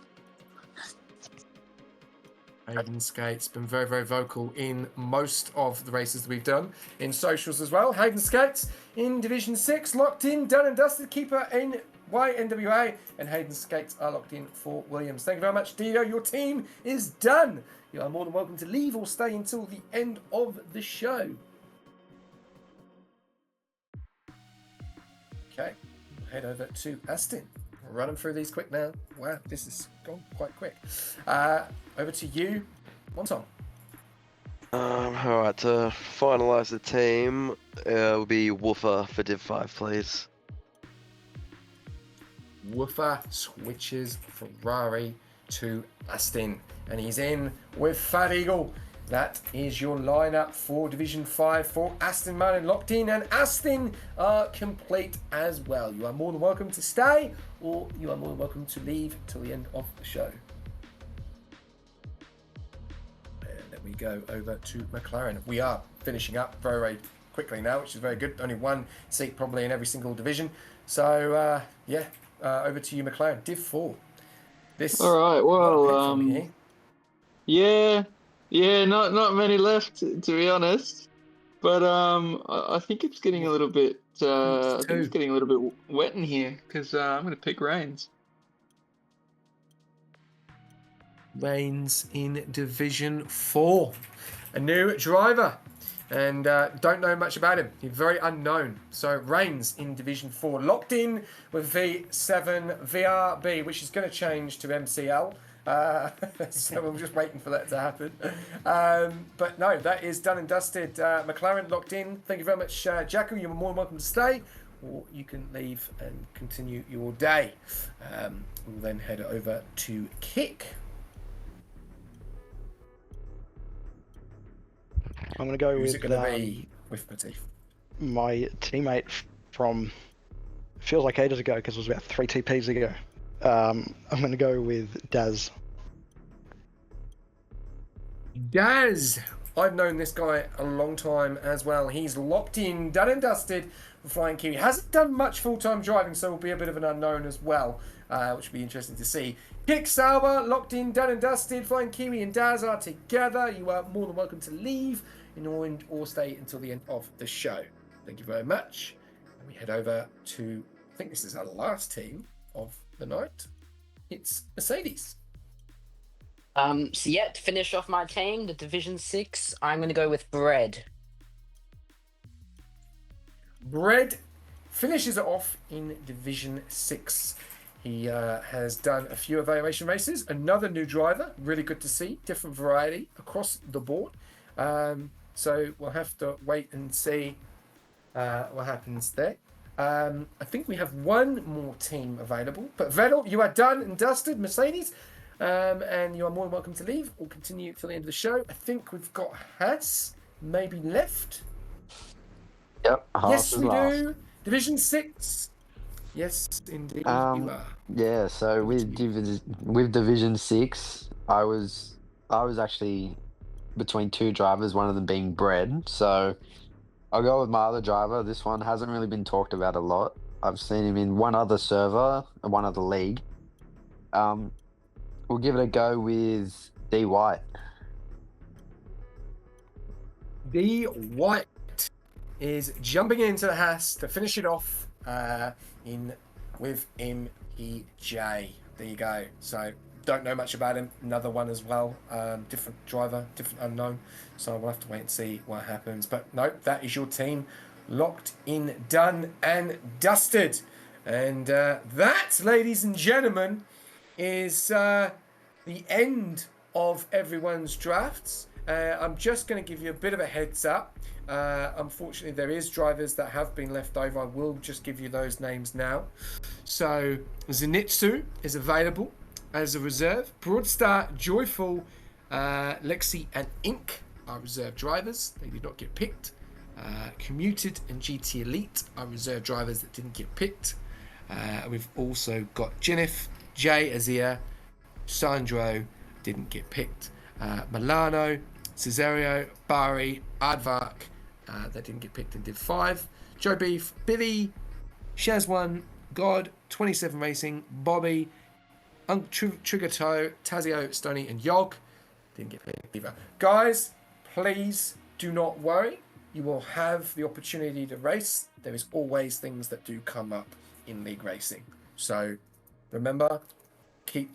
Hayden Skates been very, very vocal in most of the races that we've done in socials as well. Hayden Skates in Division 6, locked in, done and dusted, keeper in YNWA, and Hayden Skates are locked in for Williams. Thank you very much, Dio. Your team is done. You are more than welcome to leave or stay until the end of the show. Okay, we'll head over to Aston. Run them through these quick now. Wow, this has gone quite quick. Over to you, Monton. Alright, to finalise the team, will be Woofer for Div 5, please. Woofer switches Ferrari to Aston, and he's in with Fat Eagle. That is your lineup for Division 5 for Aston Martin, locked in, and Aston are complete as well. You are more than welcome to stay, or you are more than welcome to leave till the end of the show. And then we go over to McLaren. We are finishing up very, very quickly now, which is very good. Only one seat probably in every single division. So, over to you, McLaren. Div 4. All right, well, yeah, not many left, to be honest. But I think it's getting a little bit. I think it's getting a little bit wet in here because I'm going to pick Reigns. Reigns in Division 4. A new driver. And don't know much about him. He's very unknown. So Reigns in Division 4. Locked in with V7 VRB, which is going to change to MCL. So I'm just waiting for that to happen. But no, that is done and dusted. McLaren locked in. Thank you very much, Jacko. You're more than welcome to stay, or you can leave and continue your day. We'll then head over to Kick. I'm going to go Who's with, it going to be with Patif? my teammate from, feels like ages ago because it was about 3 TPs ago. I'm going to go with Daz. Daz! I've known this guy a long time as well. He's locked in, done and dusted for Flying Kiwi. Hasn't done much full-time driving, so will be a bit of an unknown as well, which will be interesting to see. Kick Sauber, locked in, done and dusted. Flying Kiwi and Daz are together. You are more than welcome to leave or stay until the end of the show. Thank you very much. And we head over to, I think this is our last team of the night. It's Mercedes. So yeah, to finish off my team, the Division 6, I'm going to go with Bread. Bread finishes it off in Division 6. He has done a few evaluation races. Another new driver. Really good to see. Different variety across the board. So we'll have to wait and see what happens there. I think we have one more team available. But Vettel, you are done and dusted. Mercedes. And you are more than welcome to leave or continue till the end of the show. I think we've got Haas maybe left. Yep, Haas yes, is we last. do. Division 6. Yes, indeed, you are. Yeah, so with Division 6, I was actually between 2 drivers, one of them being Bread. So I'll go with my other driver. This one hasn't really been talked about a lot. I've seen him in one other server, one other league. We'll give it a go with D White. D White is jumping into the Haas to finish it off with MPJ. There you go. So don't know much about him. Another one as well. Different driver, different unknown. So we'll have to wait and see what happens. But no, that is your team locked in, done and dusted. And that, ladies and gentlemen, is the end of everyone's drafts. I'm just going to give you a bit of a heads up. Unfortunately, there is drivers that have been left over. I will just give you those names now. So Zenitsu is available. as a reserve. Broadstar, Joyful, Lexi, and Ink are reserve drivers. They did not get picked. Commuted and GT Elite are reserve drivers that didn't get picked. We've also got Jennifer, Jay, Azia, Sandro didn't get picked. Milano, Cesario, Bari, Aardvark, that didn't get picked in Div 5. Joe Beef, Billy, Shazwan, God, 27 Racing, Bobby, Trigger Toe, Tazio, Stony, and Yog didn't get picked either. Guys, please do not worry. You will have the opportunity to race. There is always things that do come up in league racing. So remember, keep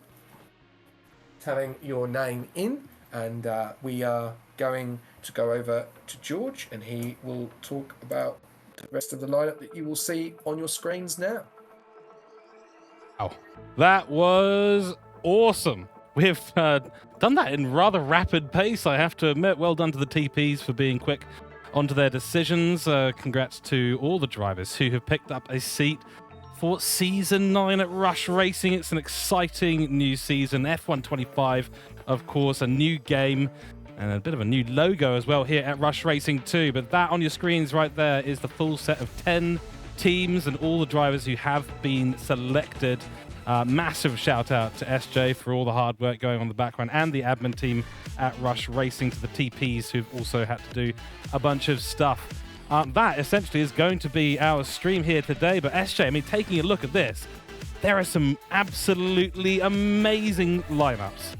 having your name in, and we are going to go over to George, and he will talk about the rest of the lineup that you will see on your screens now. Oh, that was awesome. We've done that in rather rapid pace, I have to admit. Well done to the TPs for being quick onto their decisions. Congrats to all the drivers who have picked up a seat for Season 9 at Rush Racing. It's an exciting new season. F1 25, of course, a new game, and a bit of a new logo as well here at Rush Racing too. But that on your screens right there is the full set of 10 teams and all the drivers who have been selected. Massive shout out to SJ for all the hard work going on in the background, and the admin team at Rush Racing, to the TPs who've also had to do a bunch of stuff. That essentially is going to be our stream here today. But SJ, I mean, taking a look at this, there are some absolutely amazing lineups.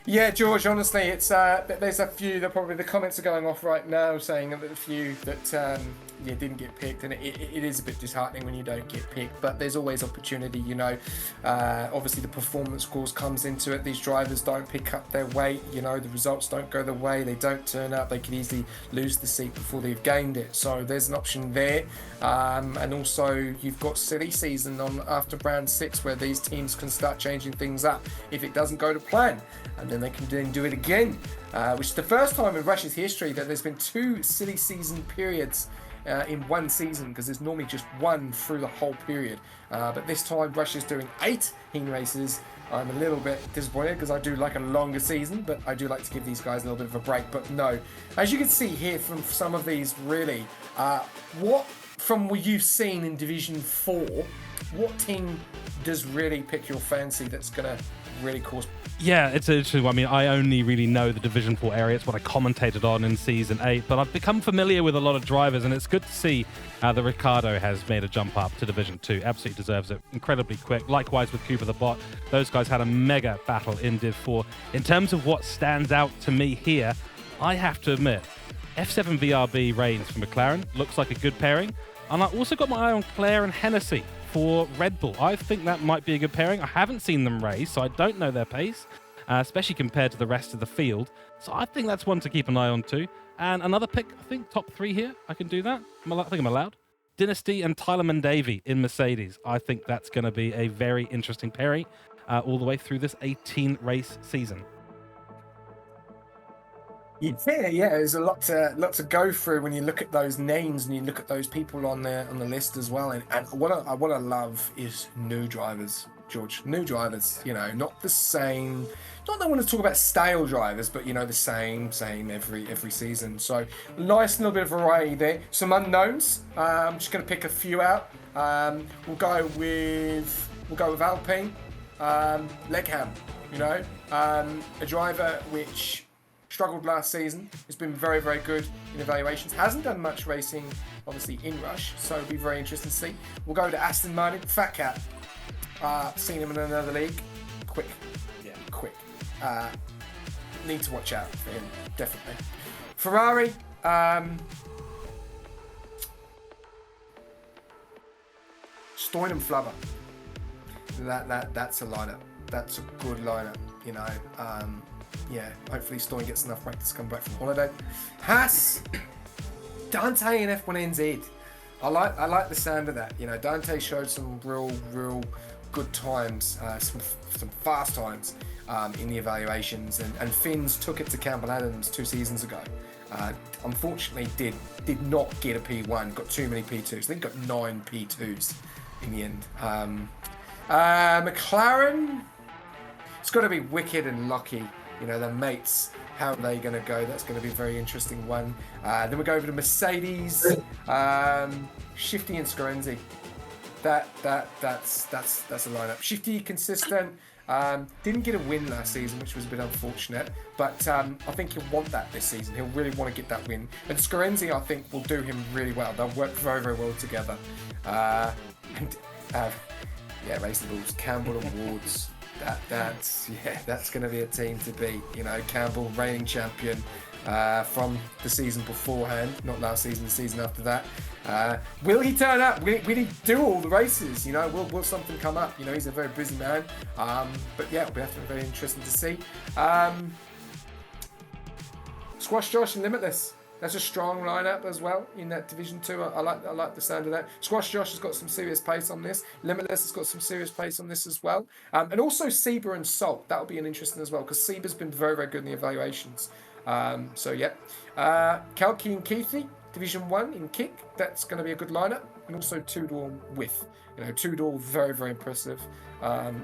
Yeah, George, honestly, it's there's a few that probably the comments are going off right now saying that a few that didn't get picked, and it is a bit disheartening when you don't get picked, but there's always opportunity, you know. Obviously the performance scores comes into it. These drivers don't pick up their weight, you know, the results don't go their way, they don't turn up, they could easily lose the seat before they've gained it, so there's an option there. And also you've got silly season on after round 6 where these teams can start changing things up if it doesn't go to plan, and then they can then do it again, which is the first time in Rush's history that there's been 2 silly season periods in one season, because there's normally just one through the whole period. But this time Rush is doing 18 races. I'm a little bit disappointed because I do like a longer season, but I do like to give these guys a little bit of a break. But no, as you can see here from some of these, really, what from what you've seen in Division 4, what team does really pick your fancy that's going to really cause... Yeah, it's interesting. I mean, I only really know the Division 4 area. It's what I commentated on in Season 8, but I've become familiar with a lot of drivers, and it's good to see that Ricardo has made a jump up to Division 2. Absolutely deserves it. Incredibly quick. Likewise with Cooper the Bot. Those guys had a mega battle in Div 4. In terms of what stands out to me here, I have to admit, F7 VRB Reigns from McLaren looks like a good pairing, and I also got my eye on Claire and Hennessy for Red Bull. I think that might be a good pairing. I haven't seen them race, so I don't know their pace, especially compared to the rest of the field. So I think that's one to keep an eye on too. And another pick, I think top 3 here. I can do that. I think I'm allowed. Dynasty and Tyler Mandavy in Mercedes. I think that's going to be a very interesting pairing all the way through this 18 race season. Yeah, there's a lot to go through when you look at those names and you look at those people on the list as well. And what I love is new drivers, George. New drivers, you know, not the same. Not that I want to talk about stale drivers, but you know, the same every season. So nice little bit of variety there. Some unknowns. I'm just going to pick a few out. We'll go with Alpine, Legham. You know, a driver which struggled last season. It's been very, very good in evaluations. Hasn't done much racing, obviously, in Rush, so it'll be very interesting to see. We'll go to Aston Martin, Fat Cat. Seen him in another league. Quick. Need to watch out for him, definitely. Ferrari. Stoin and Flubber. That's a lineup. That's a good lineup, you know. Yeah, hopefully Stoin gets enough practice to come back from holiday. Haas, Dante and F1NZ. I like the sound of that. You know, Dante showed some real good times, some fast times in the evaluations, and Finns took it to Campbell Adams 2 seasons ago. Unfortunately, did not get a P1. Got too many P2s. I think got 9 P2s in the end. McLaren, it's got to be Wicked and Lucky. You know, their mates. How are they going to go? That's going to be a very interesting one. Then we go over to Mercedes, Shifty and Scorenzi. That's a lineup. Shifty, consistent. Didn't get a win last season, which was a bit unfortunate. But I think he'll want that this season. He'll really want to get that win. And Scorenzi, I think, will do him really well. They'll work very, very well together. Racing Bulls, Campbell and Wards. That's going to be a team to beat. You know, Campbell, reigning champion from the season beforehand, not last season, the season after that. Will he turn up? Will he do all the races? You know, will something come up? You know, he's a very busy man. But yeah, it'll be very interesting to see. Squash Josh and Limitless. That's a strong lineup as well in that Division 2. I like the sound of that. Squash Josh has got some serious pace on this. Limitless has got some serious pace on this as well. And also Seba and Salt. That'll be an interesting as well because Seba's been very, very good in the evaluations. Kalki and Keithy, Division 1 in kick. That's going to be a good lineup. And also Two-Door with. You know, Two-Door very, very impressive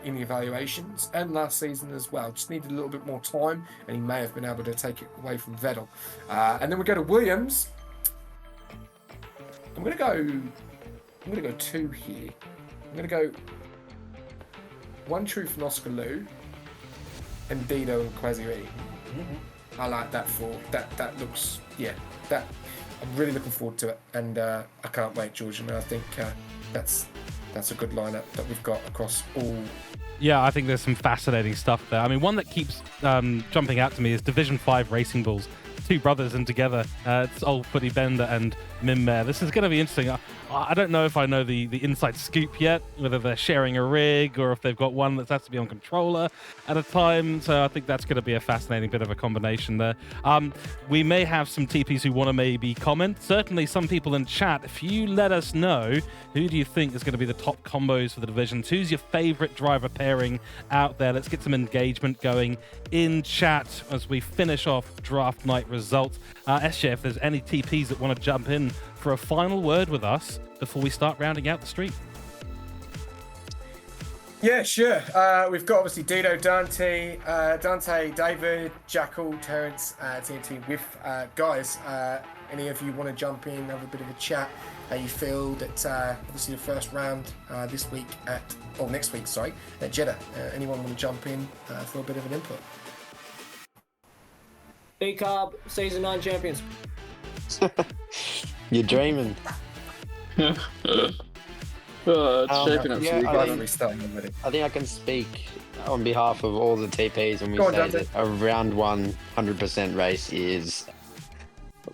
in the evaluations. And last season as well. Just needed a little bit more time and he may have been able to take it away from Vettel. And then we go to Williams. I'm going to go 2 here. I'm going to go One Truth and Oscar Lou and Dido and Quasiri. I like that for that looks that I'm really looking forward to it and I can't wait, George. And I think that's a good lineup that we've got across all. Yeah, I think there's some fascinating stuff there. I mean, one that keeps jumping out to me is Division 5 Racing Bulls. Two brothers and together. It's old Footy Bender and Mimbear. This is going to be interesting. I don't know if I know the inside scoop yet, whether they're sharing a rig or if they've got one that has to be on controller at a time. So I think that's going to be a fascinating bit of a combination there. We may have some TPs who want to maybe comment. Certainly some people in chat, if you let us know, who do you think is going to be the top combos for the divisions? Who's your favorite driver pairing out there? Let's get some engagement going in chat as we finish off draft night results. SJ, if there's any TPs that want to jump in for a final word with us before we start rounding out the street. Yeah, sure. We've got obviously Dido, Dante, David, Jackal, Terrence, TNT with guys. Any of you want to jump in, have a bit of a chat? How you feel that obviously the first round next week, at Jeddah. Anyone want to jump in for a bit of an input? B-Carb, Season 9 champions. You're dreaming. It's shaping up to be good. I think I can speak on behalf of all the TPs when we say that a round 1 100% race is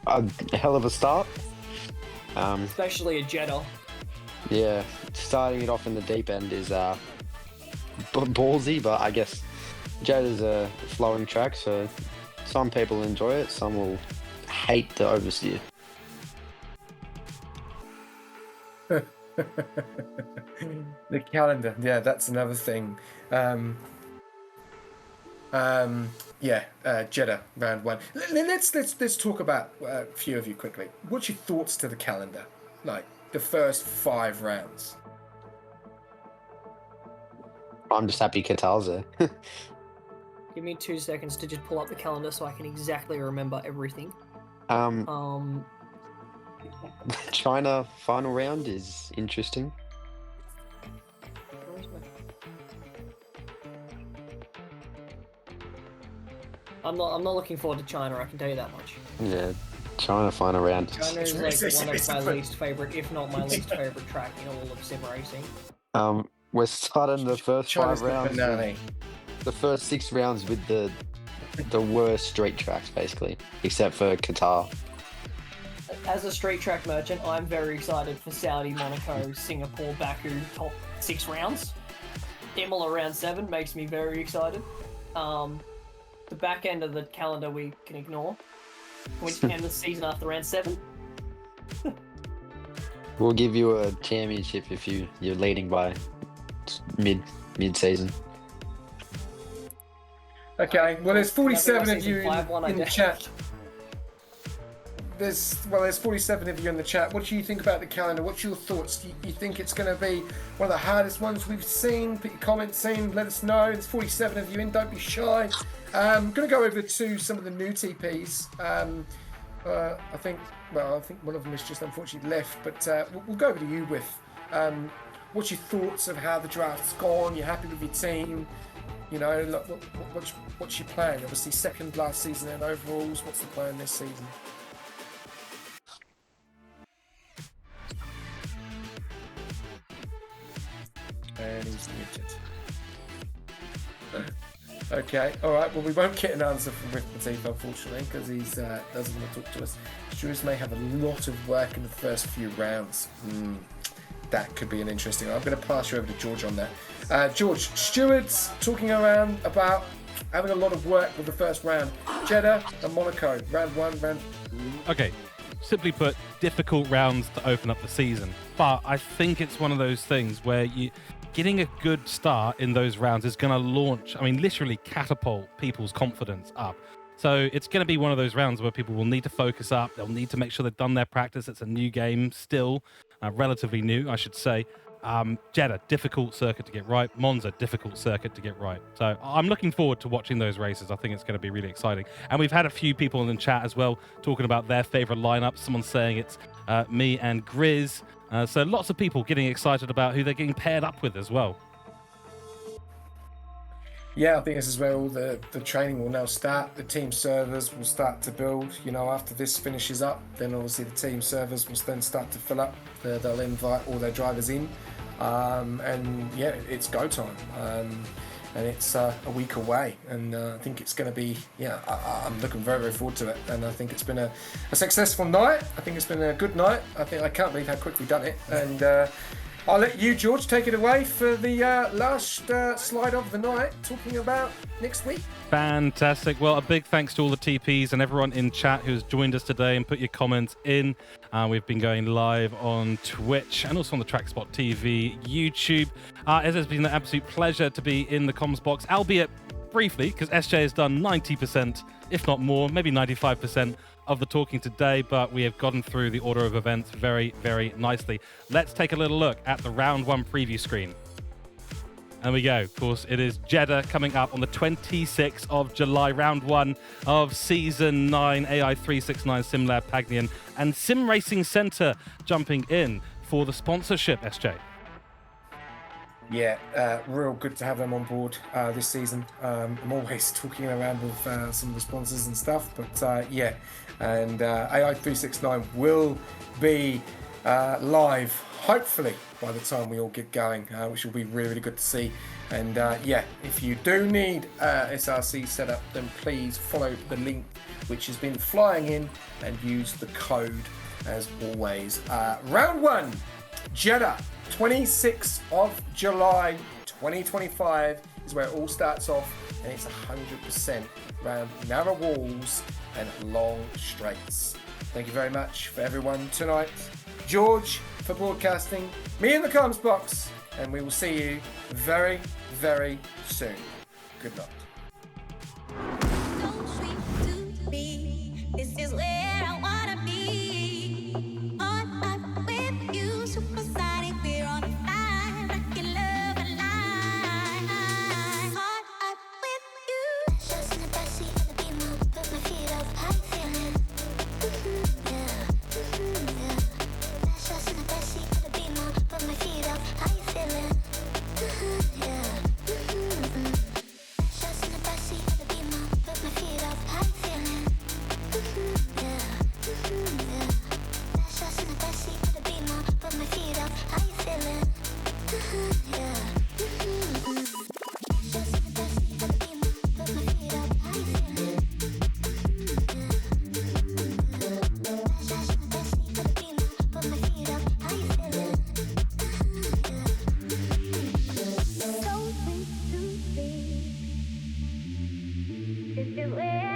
a hell of a start. Especially a Jeddah. Yeah, starting it off in the deep end is ballsy, but I guess Jeddah's a flowing track, so some people enjoy it, some will hate the oversteer. The calendar, yeah, that's another thing. Jeddah round 1. Let's talk about a few of you quickly. What's your thoughts to the calendar? Like the first 5 rounds. I'm just happy Qatar's there. Give me 2 seconds to just pull up the calendar so I can exactly remember everything. China final round is interesting. I'm not looking forward to China, I can tell you that much. Yeah, China final round. China is like one of my least favourite, if not my least favourite track in all of sim racing. We're starting the first China's 5 rounds. The first 6 rounds with the worst street tracks, basically, except for Qatar. As a street track merchant, I'm very excited for Saudi, Monaco, Singapore, Baku top 6 rounds. Imola round 7 makes me very excited. The back end of the calendar we can ignore. Can we end the season after round 7? We'll give you a championship if you're leading by mid-season. Okay, well there's 47 of you in the chat. there's 47 of you in the chat. What do you think about the calendar? What's your thoughts? Do you think it's going to be one of the hardest ones we've seen? Put your comments in. Let us know. There's 47 of you in. Don't be shy. I'm going to go over to some of the new TPs. I think one of them has just unfortunately left, but we'll go over to you with what's your thoughts of how the draft's gone? You're happy with your team? You know, what's your plan? Obviously, second last season in overalls. What's the plan this season? And he's muted. Okay, all right. Well, we won't get an answer from Rick Matif, unfortunately, because he doesn't want to talk to us. Stewards may have a lot of work in the first few rounds. That could be an interesting. I'm going to pass you over to George on that. George, stewards talking around about having a lot of work with the first round. Jeddah and Monaco, round one, round. Okay, simply put, difficult rounds to open up the season. But I think it's one of those things where getting a good start in those rounds is going to launch, literally catapult people's confidence up. So it's going to be one of those rounds where people will need to focus up. They'll need to make sure they've done their practice. It's a new game still, relatively new, I should say. Jeddah, difficult circuit to get right. Monza, difficult circuit to get right. So I'm looking forward to watching those races. I think it's going to be really exciting. And we've had a few people in the chat as well talking about their favorite lineups. Someone's saying it's me and Grizz. So lots of people getting excited about who they're getting paired up with as well. Yeah, I think this is where all the training will now start. The team servers will start to build. You know, after this finishes up, then obviously the team servers will then start to fill up. They'll invite all their drivers in. And yeah, it's go time. And it's a week away. And I think it's going to be, I'm looking very, very forward to it. And I think it's been a successful night. I think it's been a good night. I can't believe how quick we've done it. And I'll let you, George, take it away for the last slide of the night, talking about next week. Fantastic. Well, a big thanks to all the TPs and everyone in chat who's joined us today and put your comments in. We've been going live on Twitch and also on the TrackSpot TV YouTube. It has been an absolute pleasure to be in the comms box, albeit briefly, because SJ has done 90%, if not more, maybe 95% of the talking today, but we have gotten through the order of events very, very nicely. Let's take a little look at the round one preview screen. And we go. Of course, it is Jeddah coming up on the 26th of July, round one of season 9, AI 369 SimLab Pagnian and Sim Racing Center jumping in for the sponsorship, SJ. Yeah, real good to have them on board this season. I'm always talking around with some of the sponsors and stuff, but yeah, and AI 369 will be live, hopefully, by the time we all get going, which will be really, really good to see. And yeah, if you do need SRC setup, then please follow the link which has been flying in and use the code as always. Round one, Jeddah. 26th of July 2025 is where it all starts off, and it's 100% round narrow walls and long straights. Thank you very much for everyone tonight. George for broadcasting, me in the comms box, and we will see you very, very soon. Good night. So sweet to be. This is where I wanna be. On up with you, supersonic. We're on fire, rockin' love alive. On up with you. Just in the backseat of the Beamer, put my feet up. How you feeling? Yeah. Just in the backseat of the Beamer, put my feet up. How you feeling? Yeah. Just in the backseat of the Beamer, put my feet up. How you feeling? Yeah. Just in the backseat of the Beamer, put my feet up. How you feeling? Yeah. Just in the backseat of the Beamer, put my feet up. How you feeling? Just in the backseat of the Beamer, put my feet up. How you feeling? So sweet to be. This is where